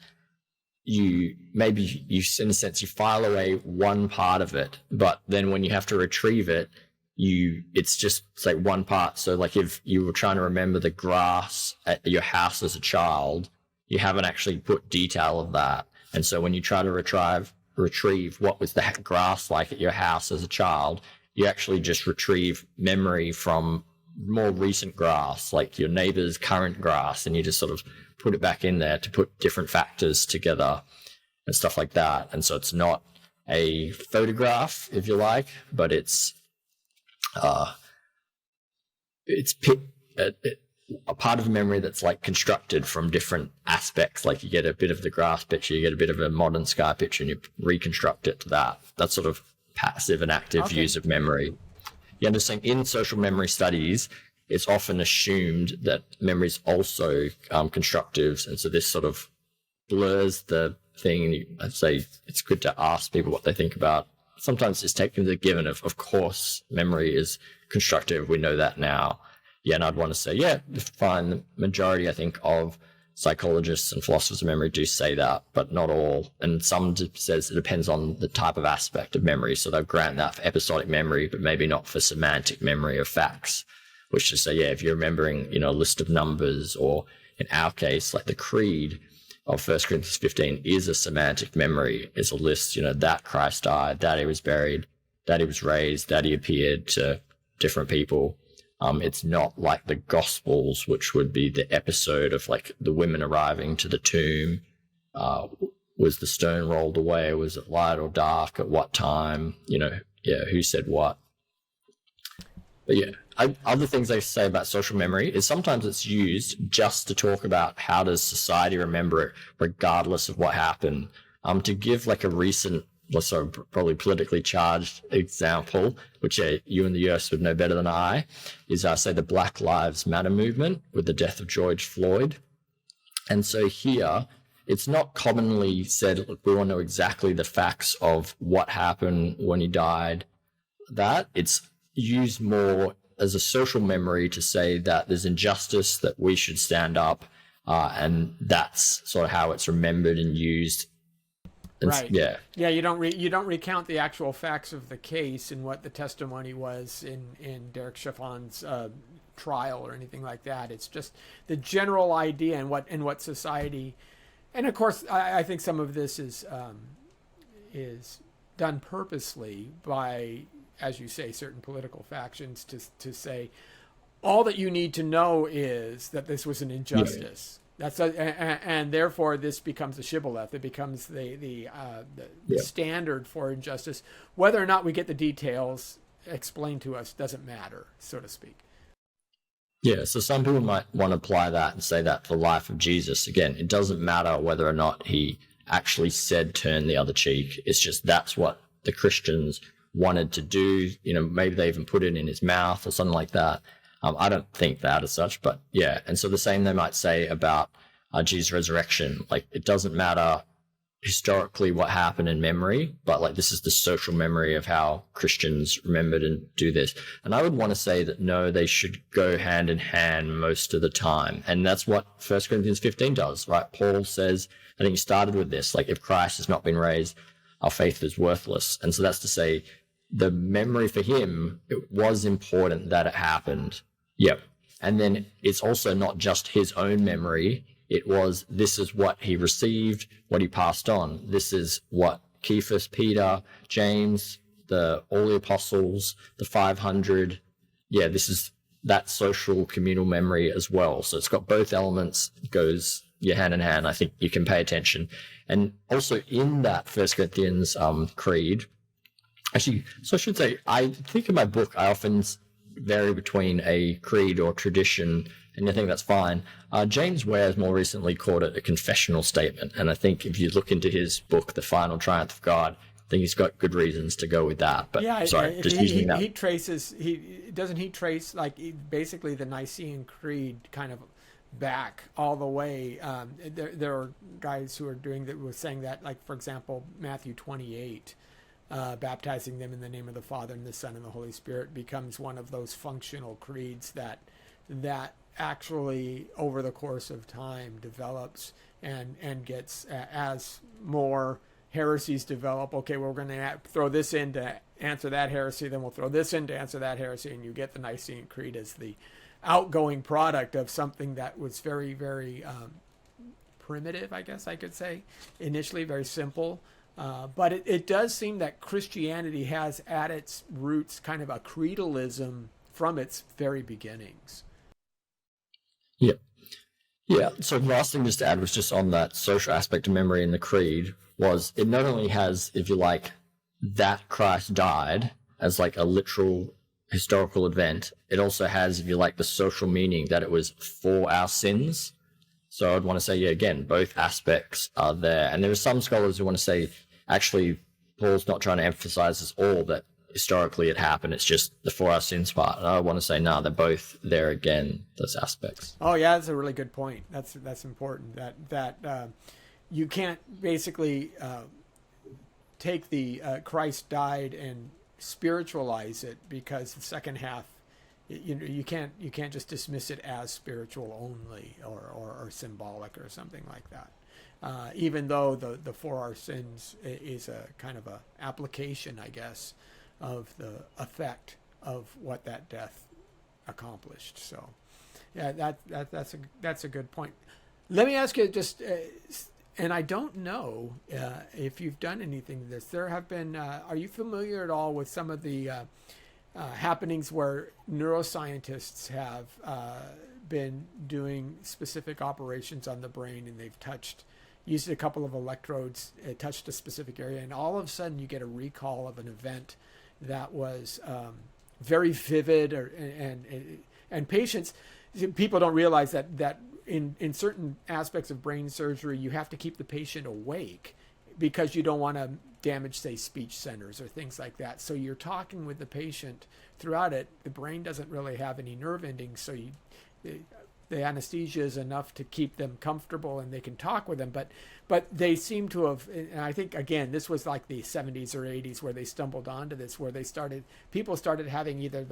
you in a sense, you file away one part of it, but then when you have to retrieve it, it's just like one part. So like if you were trying to remember the grass at your house as a child, you haven't actually put detail of that. And so when you try to retrieve what was that grass like at your house as a child, you actually just retrieve memory from more recent grass, like your neighbor's current grass, and you just sort of put it back in there to put different factors together and stuff like that. And so it's not a photograph, if you like, but it's a part of memory that's like constructed from different aspects. Like you get a bit of the grass picture, you get a bit of a modern sky picture, and you reconstruct it to that. That's sort of passive and active use of memory. You understand, in social memory studies, it's often assumed that memory is also constructive, and so this sort of blurs the thing. I'd say it's good to ask people what they think about. Sometimes it's taken as a given of course, memory is constructive. We know that now. Yeah, and I'd want to say, yeah, fine. The majority, I think, of psychologists and philosophers of memory do say that, but not all. And some says it depends on the type of aspect of memory. So they'll grant that for episodic memory, but maybe not for semantic memory of facts, which is say, yeah, if you're remembering, a list of numbers, or in our case, like the creed of 1 Corinthians 15 is a semantic memory. It's a list, that Christ died, that he was buried, that he was raised, that he appeared to different people. It's not like the Gospels, which would be the episode of like the women arriving to the tomb. Was the stone rolled away? Was it light or dark? At what time? Who said what? But yeah, other things I say about social memory is sometimes it's used just to talk about how does society remember it regardless of what happened. To give like a recent probably politically charged example, which you in the US would know better than I, is say the Black Lives Matter movement with the death of George Floyd. And so here, it's not commonly said, look, we want to know exactly the facts of what happened when he died. That it's used more as a social memory to say that there's injustice, that we should stand up, and that's sort of how it's remembered and used. Right. Yeah. Yeah. You don't recount the actual facts of the case and what the testimony was in Derek Chauvin's trial or anything like that. It's just the general idea and what society, and of course, I think some of this is done purposely by, as you say, certain political factions to say all that you need to know is that this was an injustice. And therefore this becomes a shibboleth. It becomes the standard for injustice. Whether or not we get the details explained to us doesn't matter, so to speak. Yeah, so some people might want to apply that and say that for the life of Jesus, again, it doesn't matter whether or not he actually said turn the other cheek. It's just that's what the Christians wanted to do. Maybe they even put it in his mouth or something like that. I don't think that as such, but yeah. And so the same they might say about Jesus' resurrection. Like, it doesn't matter historically what happened in memory, but like this is the social memory of how Christians remembered and do this. And I would want to say that no, they should go hand in hand most of the time. And that's what 1 Corinthians 15 does, right? Paul says, I think he started with this, like, if Christ has not been raised, our faith is worthless. And so that's to say the memory for him, it was important that it happened. Yep. And then it's also not just his own memory. It was, this is what he received, what he passed on. This is what Cephas, Peter, James, all the apostles, the 500. Yeah, this is that social communal memory as well. So it's got both elements, goes hand in hand. I think you can pay attention. And also in that 1 Corinthians creed, actually, so I should say, I think in my book, I often vary between a creed or tradition, and I think that's fine. James Ware has more recently called it a confessional statement, and I think if you look into his book, The Final Triumph of God, I think he's got good reasons to go with that. But yeah, sorry, just using that. He trace like basically the Nicene Creed kind of back all the way. There are guys who are doing that, were saying that, like, for example, Matthew 28. Baptizing them in the name of the Father and the Son and the Holy Spirit becomes one of those functional creeds that actually over the course of time develops and gets, as more heresies develop. Okay, we're going to throw this in to answer that heresy, then we'll throw this in to answer that heresy, and you get the Nicene Creed as the outgoing product of something that was very, very primitive, I guess I could say, initially very simple. But it does seem that Christianity has at its roots kind of a creedalism from its very beginnings. Yeah. Yeah. So the last thing just to add was just on that social aspect of memory in the creed was it not only has, if you like, that Christ died as like a literal historical event, it also has, if you like, the social meaning that it was for our sins. So I'd want to say, yeah, again, both aspects are there. And there are some scholars who want to say, actually, Paul's not trying to emphasize this all, that historically it happened. It's just the for our sins part. And I want to say, no, they're both there again, those aspects. Oh, yeah, that's a really good point. That's important. That you can't basically take the Christ died and spiritualize it, because the second half, you can't just dismiss it as spiritual only or symbolic or something like that. Even though the for our sins is a kind of a application, I guess, of the effect of what that death accomplished. So, yeah, that's a good point. Let me ask you just, and I don't know if you've done anything to this. There have been. Are you familiar at all with some of the happenings where neuroscientists have been doing specific operations on the brain, and they've used a couple of electrodes, touched a specific area, and all of a sudden you get a recall of an event that was very vivid, and people don't realize that in certain aspects of brain surgery, you have to keep the patient awake because you don't want to damaged, say, speech centers or things like that. So you're talking with the patient throughout it. The brain doesn't really have any nerve endings, so the anesthesia is enough to keep them comfortable and they can talk with them. But they seem to have, and I think, again, this was like the 70s or 80s where they stumbled onto this, where people started having either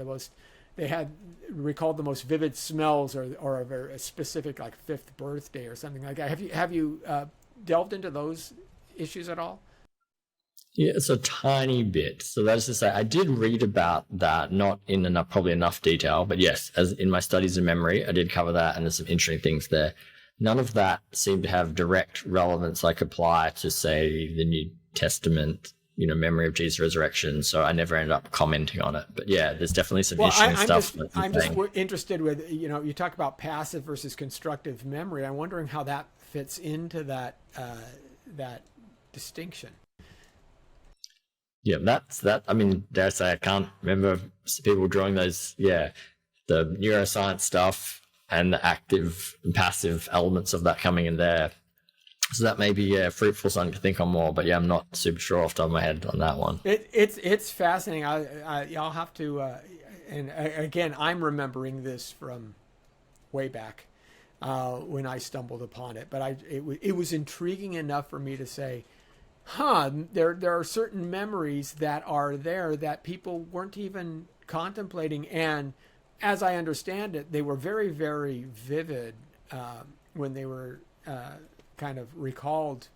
they had recalled the most vivid smells or a specific like fifth birthday or something like that. Have you delved into those issues at all? Yeah, it's a tiny bit. So that's to say, I did read about that, not in probably enough detail, but yes, as in my studies in memory, I did cover that, and there's some interesting things there. None of that seemed to have direct relevance, like apply to, say, the New Testament, memory of Jesus' resurrection. So I never ended up commenting on it. But yeah, there's definitely some interesting stuff. I'm just interested with, you talk about passive versus constructive memory. I'm wondering how that fits into that distinction. Yeah, that's that. I mean, dare I say, I can't remember people drawing those. Yeah, the neuroscience stuff and the active and passive elements of that coming in there. So that may be fruitful, something to think on more. But yeah, I'm not super sure off the top of my head on that one. It's fascinating. I'll have to. And again, I'm remembering this from way back when I stumbled upon it. But it was intriguing enough for me to say, there are certain memories that are there that people weren't even contemplating. And as I understand it, they were very, very vivid when they were kind of recalled,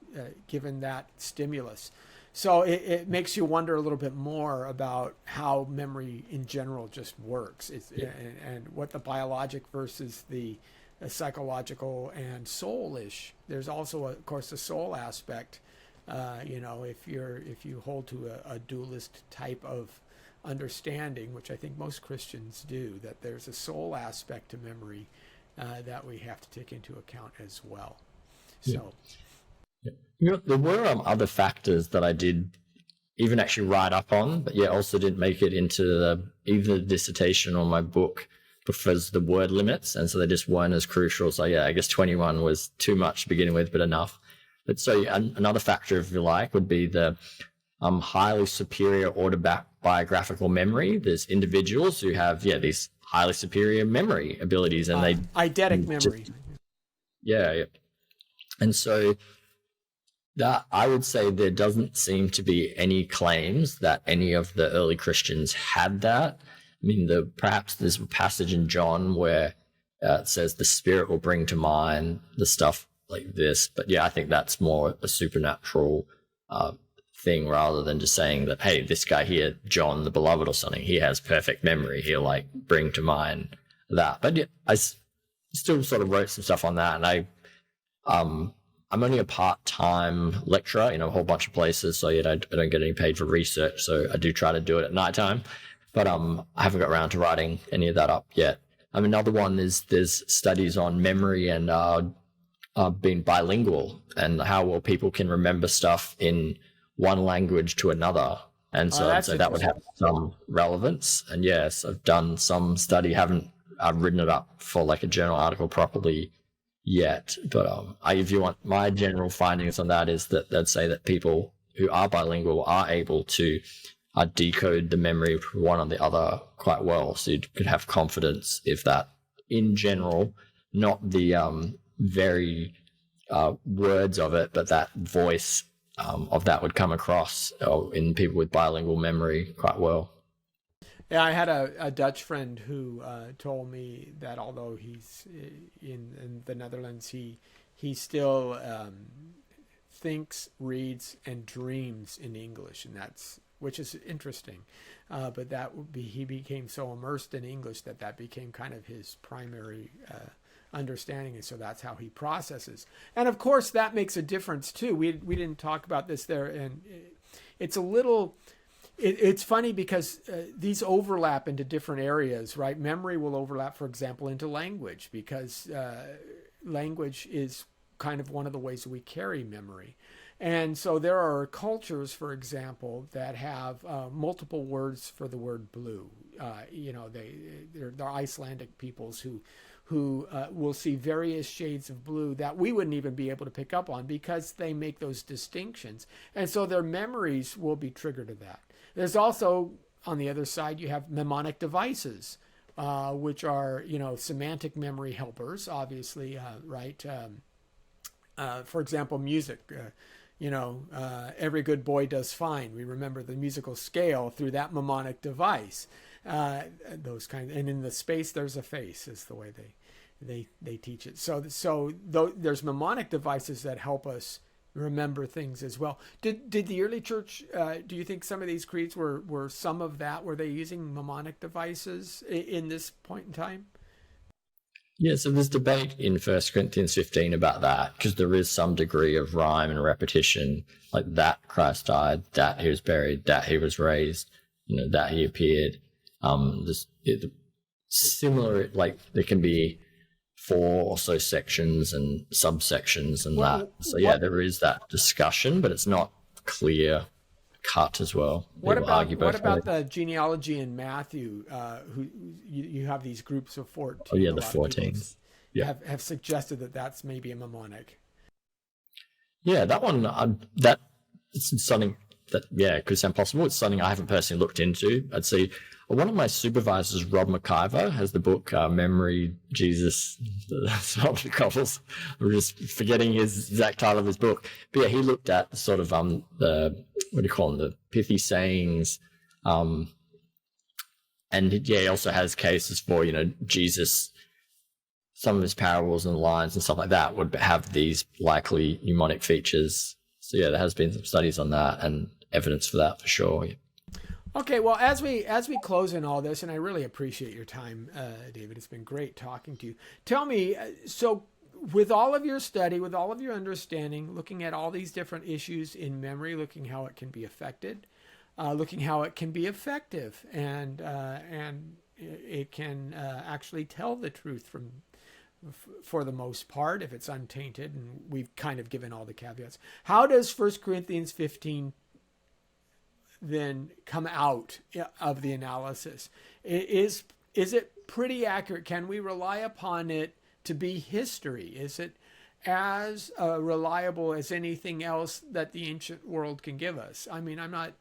given that stimulus. So it makes you wonder a little bit more about how memory in general just works. And what the biologic versus the psychological and soulish. There's also, of course, a soul aspect. If you hold to a dualist type of understanding, which I think most Christians do, that there's a soul aspect to memory that we have to take into account as well. So, there were other factors that I did even actually write up on, but also didn't make it into either the dissertation or my book because the word limits, and so they just weren't as crucial. So I guess 21 was too much to begin with, but enough. But so another factor, if you like, would be the highly superior autobiographical memory. There's individuals who have these highly superior memory abilities, and eidetic memory. And so that I would say there doesn't seem to be any claims that any of the early Christians had that. I mean, perhaps there's a passage in John where it says the Spirit will bring to mind the stuff like this. But I think that's more a supernatural thing rather than just saying that, hey, this guy here, John the Beloved or something, he has perfect memory. He'll bring to mind that. But I still sort of wrote some stuff on that, and I'm only a part-time lecturer in a whole bunch of places, so I don't get any paid for research. So I do try to do it at nighttime, but I haven't got around to writing any of that up yet. Another one is there's studies on memory and being bilingual and how well people can remember stuff in one language to another. And so that would have some relevance. And yes, I've done some study, haven't written it up for like a journal article properly yet. But if you want my general findings on that is that they'd say that people who are bilingual are able to decode the memory of one or the other quite well. So you could have confidence if that in general, not the very words of it, but that voice of that would come across in people with bilingual memory quite well. Yeah, I had a Dutch friend who told me that although he's in the Netherlands, he still thinks, reads, and dreams in English, and which is interesting. But he became so immersed in English that became kind of his primary understanding, and so that's how he processes. And of course, that makes a difference too. We didn't talk about this there, and it's a little. It's funny because these overlap into different areas, right? Memory will overlap, for example, into language because language is kind of one of the ways we carry memory. And so there are cultures, for example, that have multiple words for the word blue. They're Icelandic peoples who who will see various shades of blue that we wouldn't even be able to pick up on because they make those distinctions. And so their memories will be triggered to that. There's also, on the other side, you have mnemonic devices, which are, semantic memory helpers, obviously, right? For example, music. Every good boy does fine. We remember the musical scale through that mnemonic device. Those kinds, and in the space there's a face is the way they teach it. So there's mnemonic devices that help us remember things as well. Did the early church? Do you think some of these creeds were some of that? Were they using mnemonic devices in this point in time? Yeah, so there's debate in 1 Corinthians 15 about that, because there is some degree of rhyme and repetition, like that Christ died, that he was buried, that he was raised, that he appeared. Similar, like there can be 4 or so sections and subsections and that. So yeah, there is that discussion, but it's not clear cut as well. What about the genealogy in Matthew? Who you have these groups of 14. Oh yeah, the 14. Yeah, have suggested that that's maybe a mnemonic. Yeah, that one. It's something that could sound possible. It's something I haven't personally looked into. I'd say one of my supervisors, Rob McIver, has the book Memory Jesus. I'm just forgetting his exact title of his book. But yeah, he looked at sort of the, what do you call them, the pithy sayings, and he also has cases for Jesus. Some of his parables and lines and stuff like that would have these likely mnemonic features. So yeah, there has been some studies on that and evidence for that for sure. Yeah. Okay, well, as we close in all this, and I really appreciate your time, David. It's been great talking to you. Tell me, so with all of your study, with all of your understanding, looking at all these different issues in memory, looking how it can be affected, looking how it can be effective, and it can actually tell the truth for the most part, if it's untainted, and we've kind of given all the caveats. How does 1 Corinthians 15 then come out of the analysis? Is it pretty accurate? Can we rely upon it to be history? Is it as reliable as anything else that the ancient world can give us? I mean, I'm not,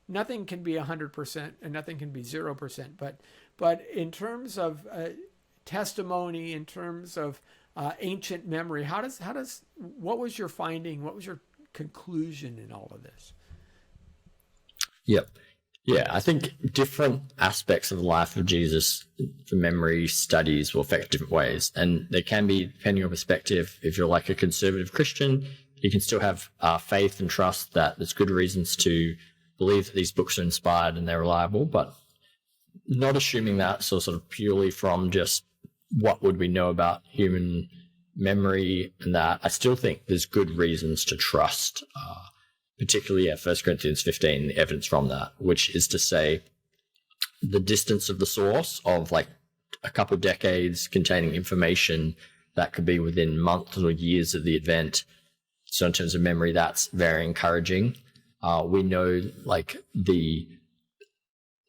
nothing can be 100% and nothing can be 0%, but in terms of testimony, in terms of ancient memory, what was your finding? What was your conclusion in all of this? Yep. Yeah, I think different aspects of the life of Jesus for memory studies will affect different ways. And they can be, depending on perspective, if you're like a conservative Christian, you can still have faith and trust that there's good reasons to believe that these books are inspired and they're reliable, but not assuming that sort of purely from just what would we know about human memory and that. I still think there's good reasons to trust particularly 1 Corinthians 15, the evidence from that, which is to say the distance of the source of like a couple of decades containing information that could be within months or years of the event. So in terms of memory, that's very encouraging. We know like the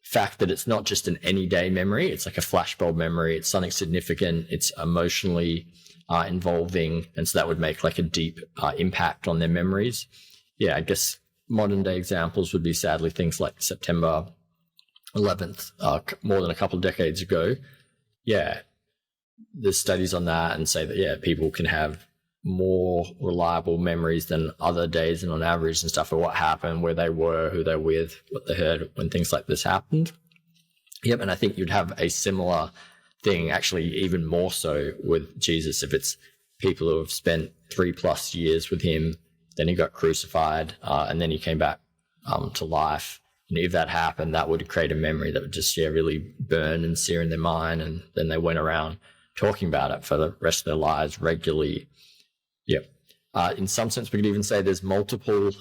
fact that it's not just an any day memory, it's like a flashbulb memory, it's something significant, it's emotionally involving, and so that would make like a deep impact on their memories. Yeah, I guess modern day examples would be sadly things like September 11th, more than a couple of decades ago. Yeah, there's studies on that and say that, people can have more reliable memories than other days and on average and stuff of what happened, where they were, who they're with, what they heard when things like this happened. Yep, and I think you'd have a similar thing, actually even more so with Jesus, if it's people who have spent 3+ years with him. Then he got crucified, and then he came back to life. And if that happened, that would create a memory that would just really burn and sear in their mind. And then they went around talking about it for the rest of their lives regularly. Yep. In some sense, we could even say there's multiple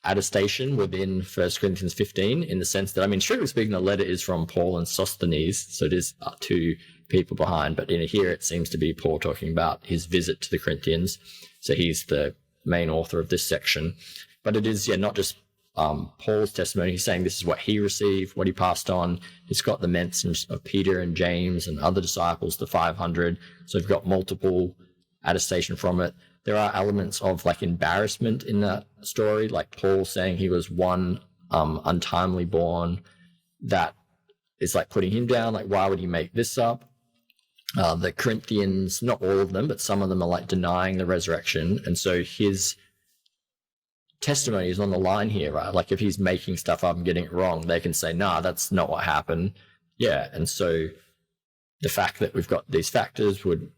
attestation within 1 Corinthians 15, in the sense that, I mean, strictly speaking, the letter is from Paul and Sosthenes, so it is 2 people behind. But in here, it seems to be Paul talking about his visit to the Corinthians. So he's the main author of this section, but it is not just Paul's testimony. He's saying this is what he received, what he passed on. It's got the mentions of Peter and James and other disciples, the 500. So we've got multiple attestation from it. There are elements of like embarrassment in that story, like Paul saying he was one untimely born. That is like putting him down. Like, why would he make this up? The Corinthians, not all of them, but some of them are like denying the resurrection. And so his testimony is on the line here, right? Like if he's making stuff up and getting it wrong, they can say, nah, that's not what happened. Yeah. And so the fact that we've got these factors would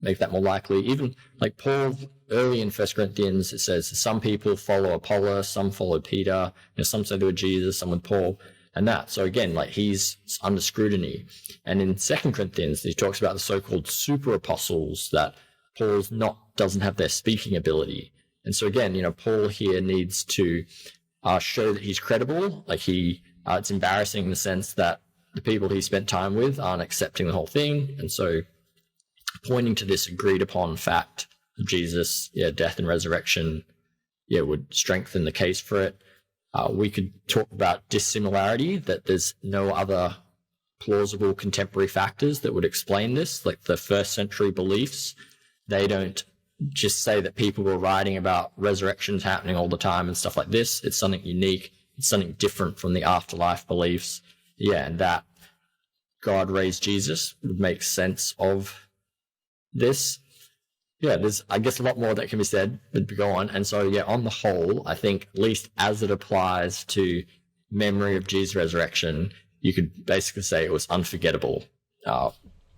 make that more likely. Even like Paul, early in 1 Corinthians, it says some people follow Apollos, some follow Peter, some say they were Jesus, some with Paul, and that. So again, like he's under scrutiny. And in 2 Corinthians, he talks about the so-called super apostles that Paul's doesn't have their speaking ability. And so again, Paul here needs to show that he's credible. Like it's embarrassing in the sense that the people he spent time with aren't accepting the whole thing. And so pointing to this agreed upon fact of Jesus, death and resurrection, would strengthen the case for it. We could talk about dissimilarity, that there's no other plausible contemporary factors that would explain this. Like the first century beliefs, they don't just say that people were writing about resurrections happening all the time and stuff like this. It's something unique. It's something different from the afterlife beliefs. And that God raised Jesus would make sense of this. There's, I guess, a lot more that can be said, but go on. And so, on the whole, I think, at least as it applies to memory of Jesus' resurrection, you could basically say it was unforgettable,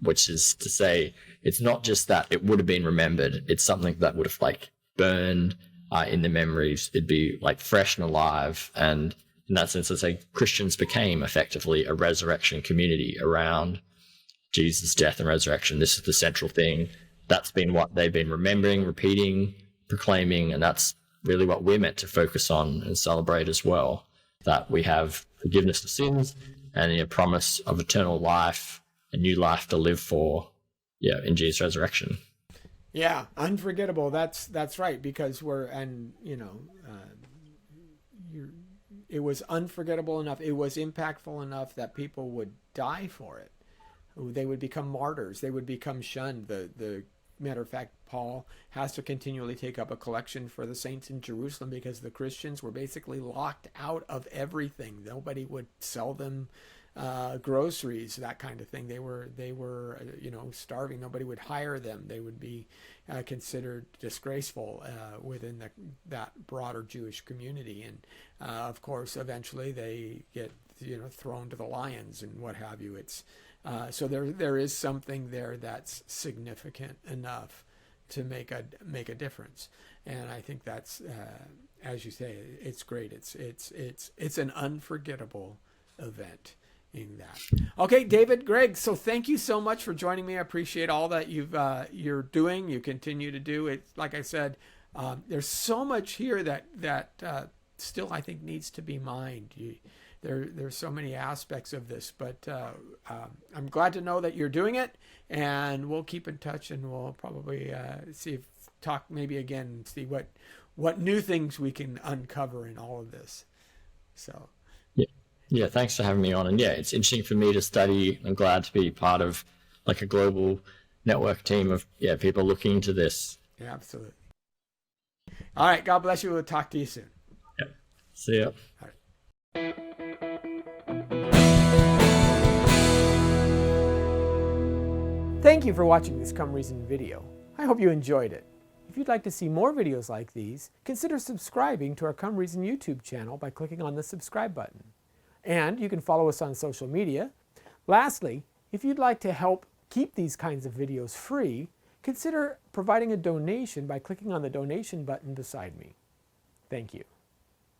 which is to say it's not just that it would have been remembered. It's something that would have like burned in the memories. It'd be like fresh and alive. And in that sense, I'd say Christians became effectively a resurrection community around Jesus' death and resurrection. This is the central thing. That's been what they've been remembering, repeating, proclaiming, and that's really what we're meant to focus on and celebrate as well, that we have forgiveness of sins and a promise of eternal life, a new life to live for, in Jesus' resurrection. Yeah, unforgettable. That's right, because it was unforgettable enough, it was impactful enough that people would die for it. They would become martyrs. They would become shunned. The matter of fact, Paul has to continually take up a collection for the saints in Jerusalem because the Christians were basically locked out of everything. Nobody would sell them groceries, that kind of thing. They were starving. Nobody would hire them. They would be considered disgraceful within that broader Jewish community. And of course, eventually they get thrown to the lions and what have you. It's so there is something there that's significant enough to make a difference, and I think that's as you say, it's great. It's an unforgettable event in that. Okay, David, Greg, so thank you so much for joining me. I appreciate all that you're doing. You continue to do it. Like I said, there's so much here that still I think needs to be mined. There's so many aspects of this, but I'm glad to know that you're doing it, and we'll keep in touch, and we'll probably talk maybe again and see what new things we can uncover in all of this. So yeah, thanks for having me on. And it's interesting for me to study. I'm glad to be part of like a global network team of people looking into this. Yeah, absolutely. All right, God bless you. We'll talk to you soon. Yep. See ya. All right. Thank you for watching this Come Reason video. I hope you enjoyed it. If you'd like to see more videos like these, consider subscribing to our Come Reason YouTube channel by clicking on the subscribe button. And you can follow us on social media. Lastly, if you'd like to help keep these kinds of videos free, consider providing a donation by clicking on the donation button beside me. Thank you.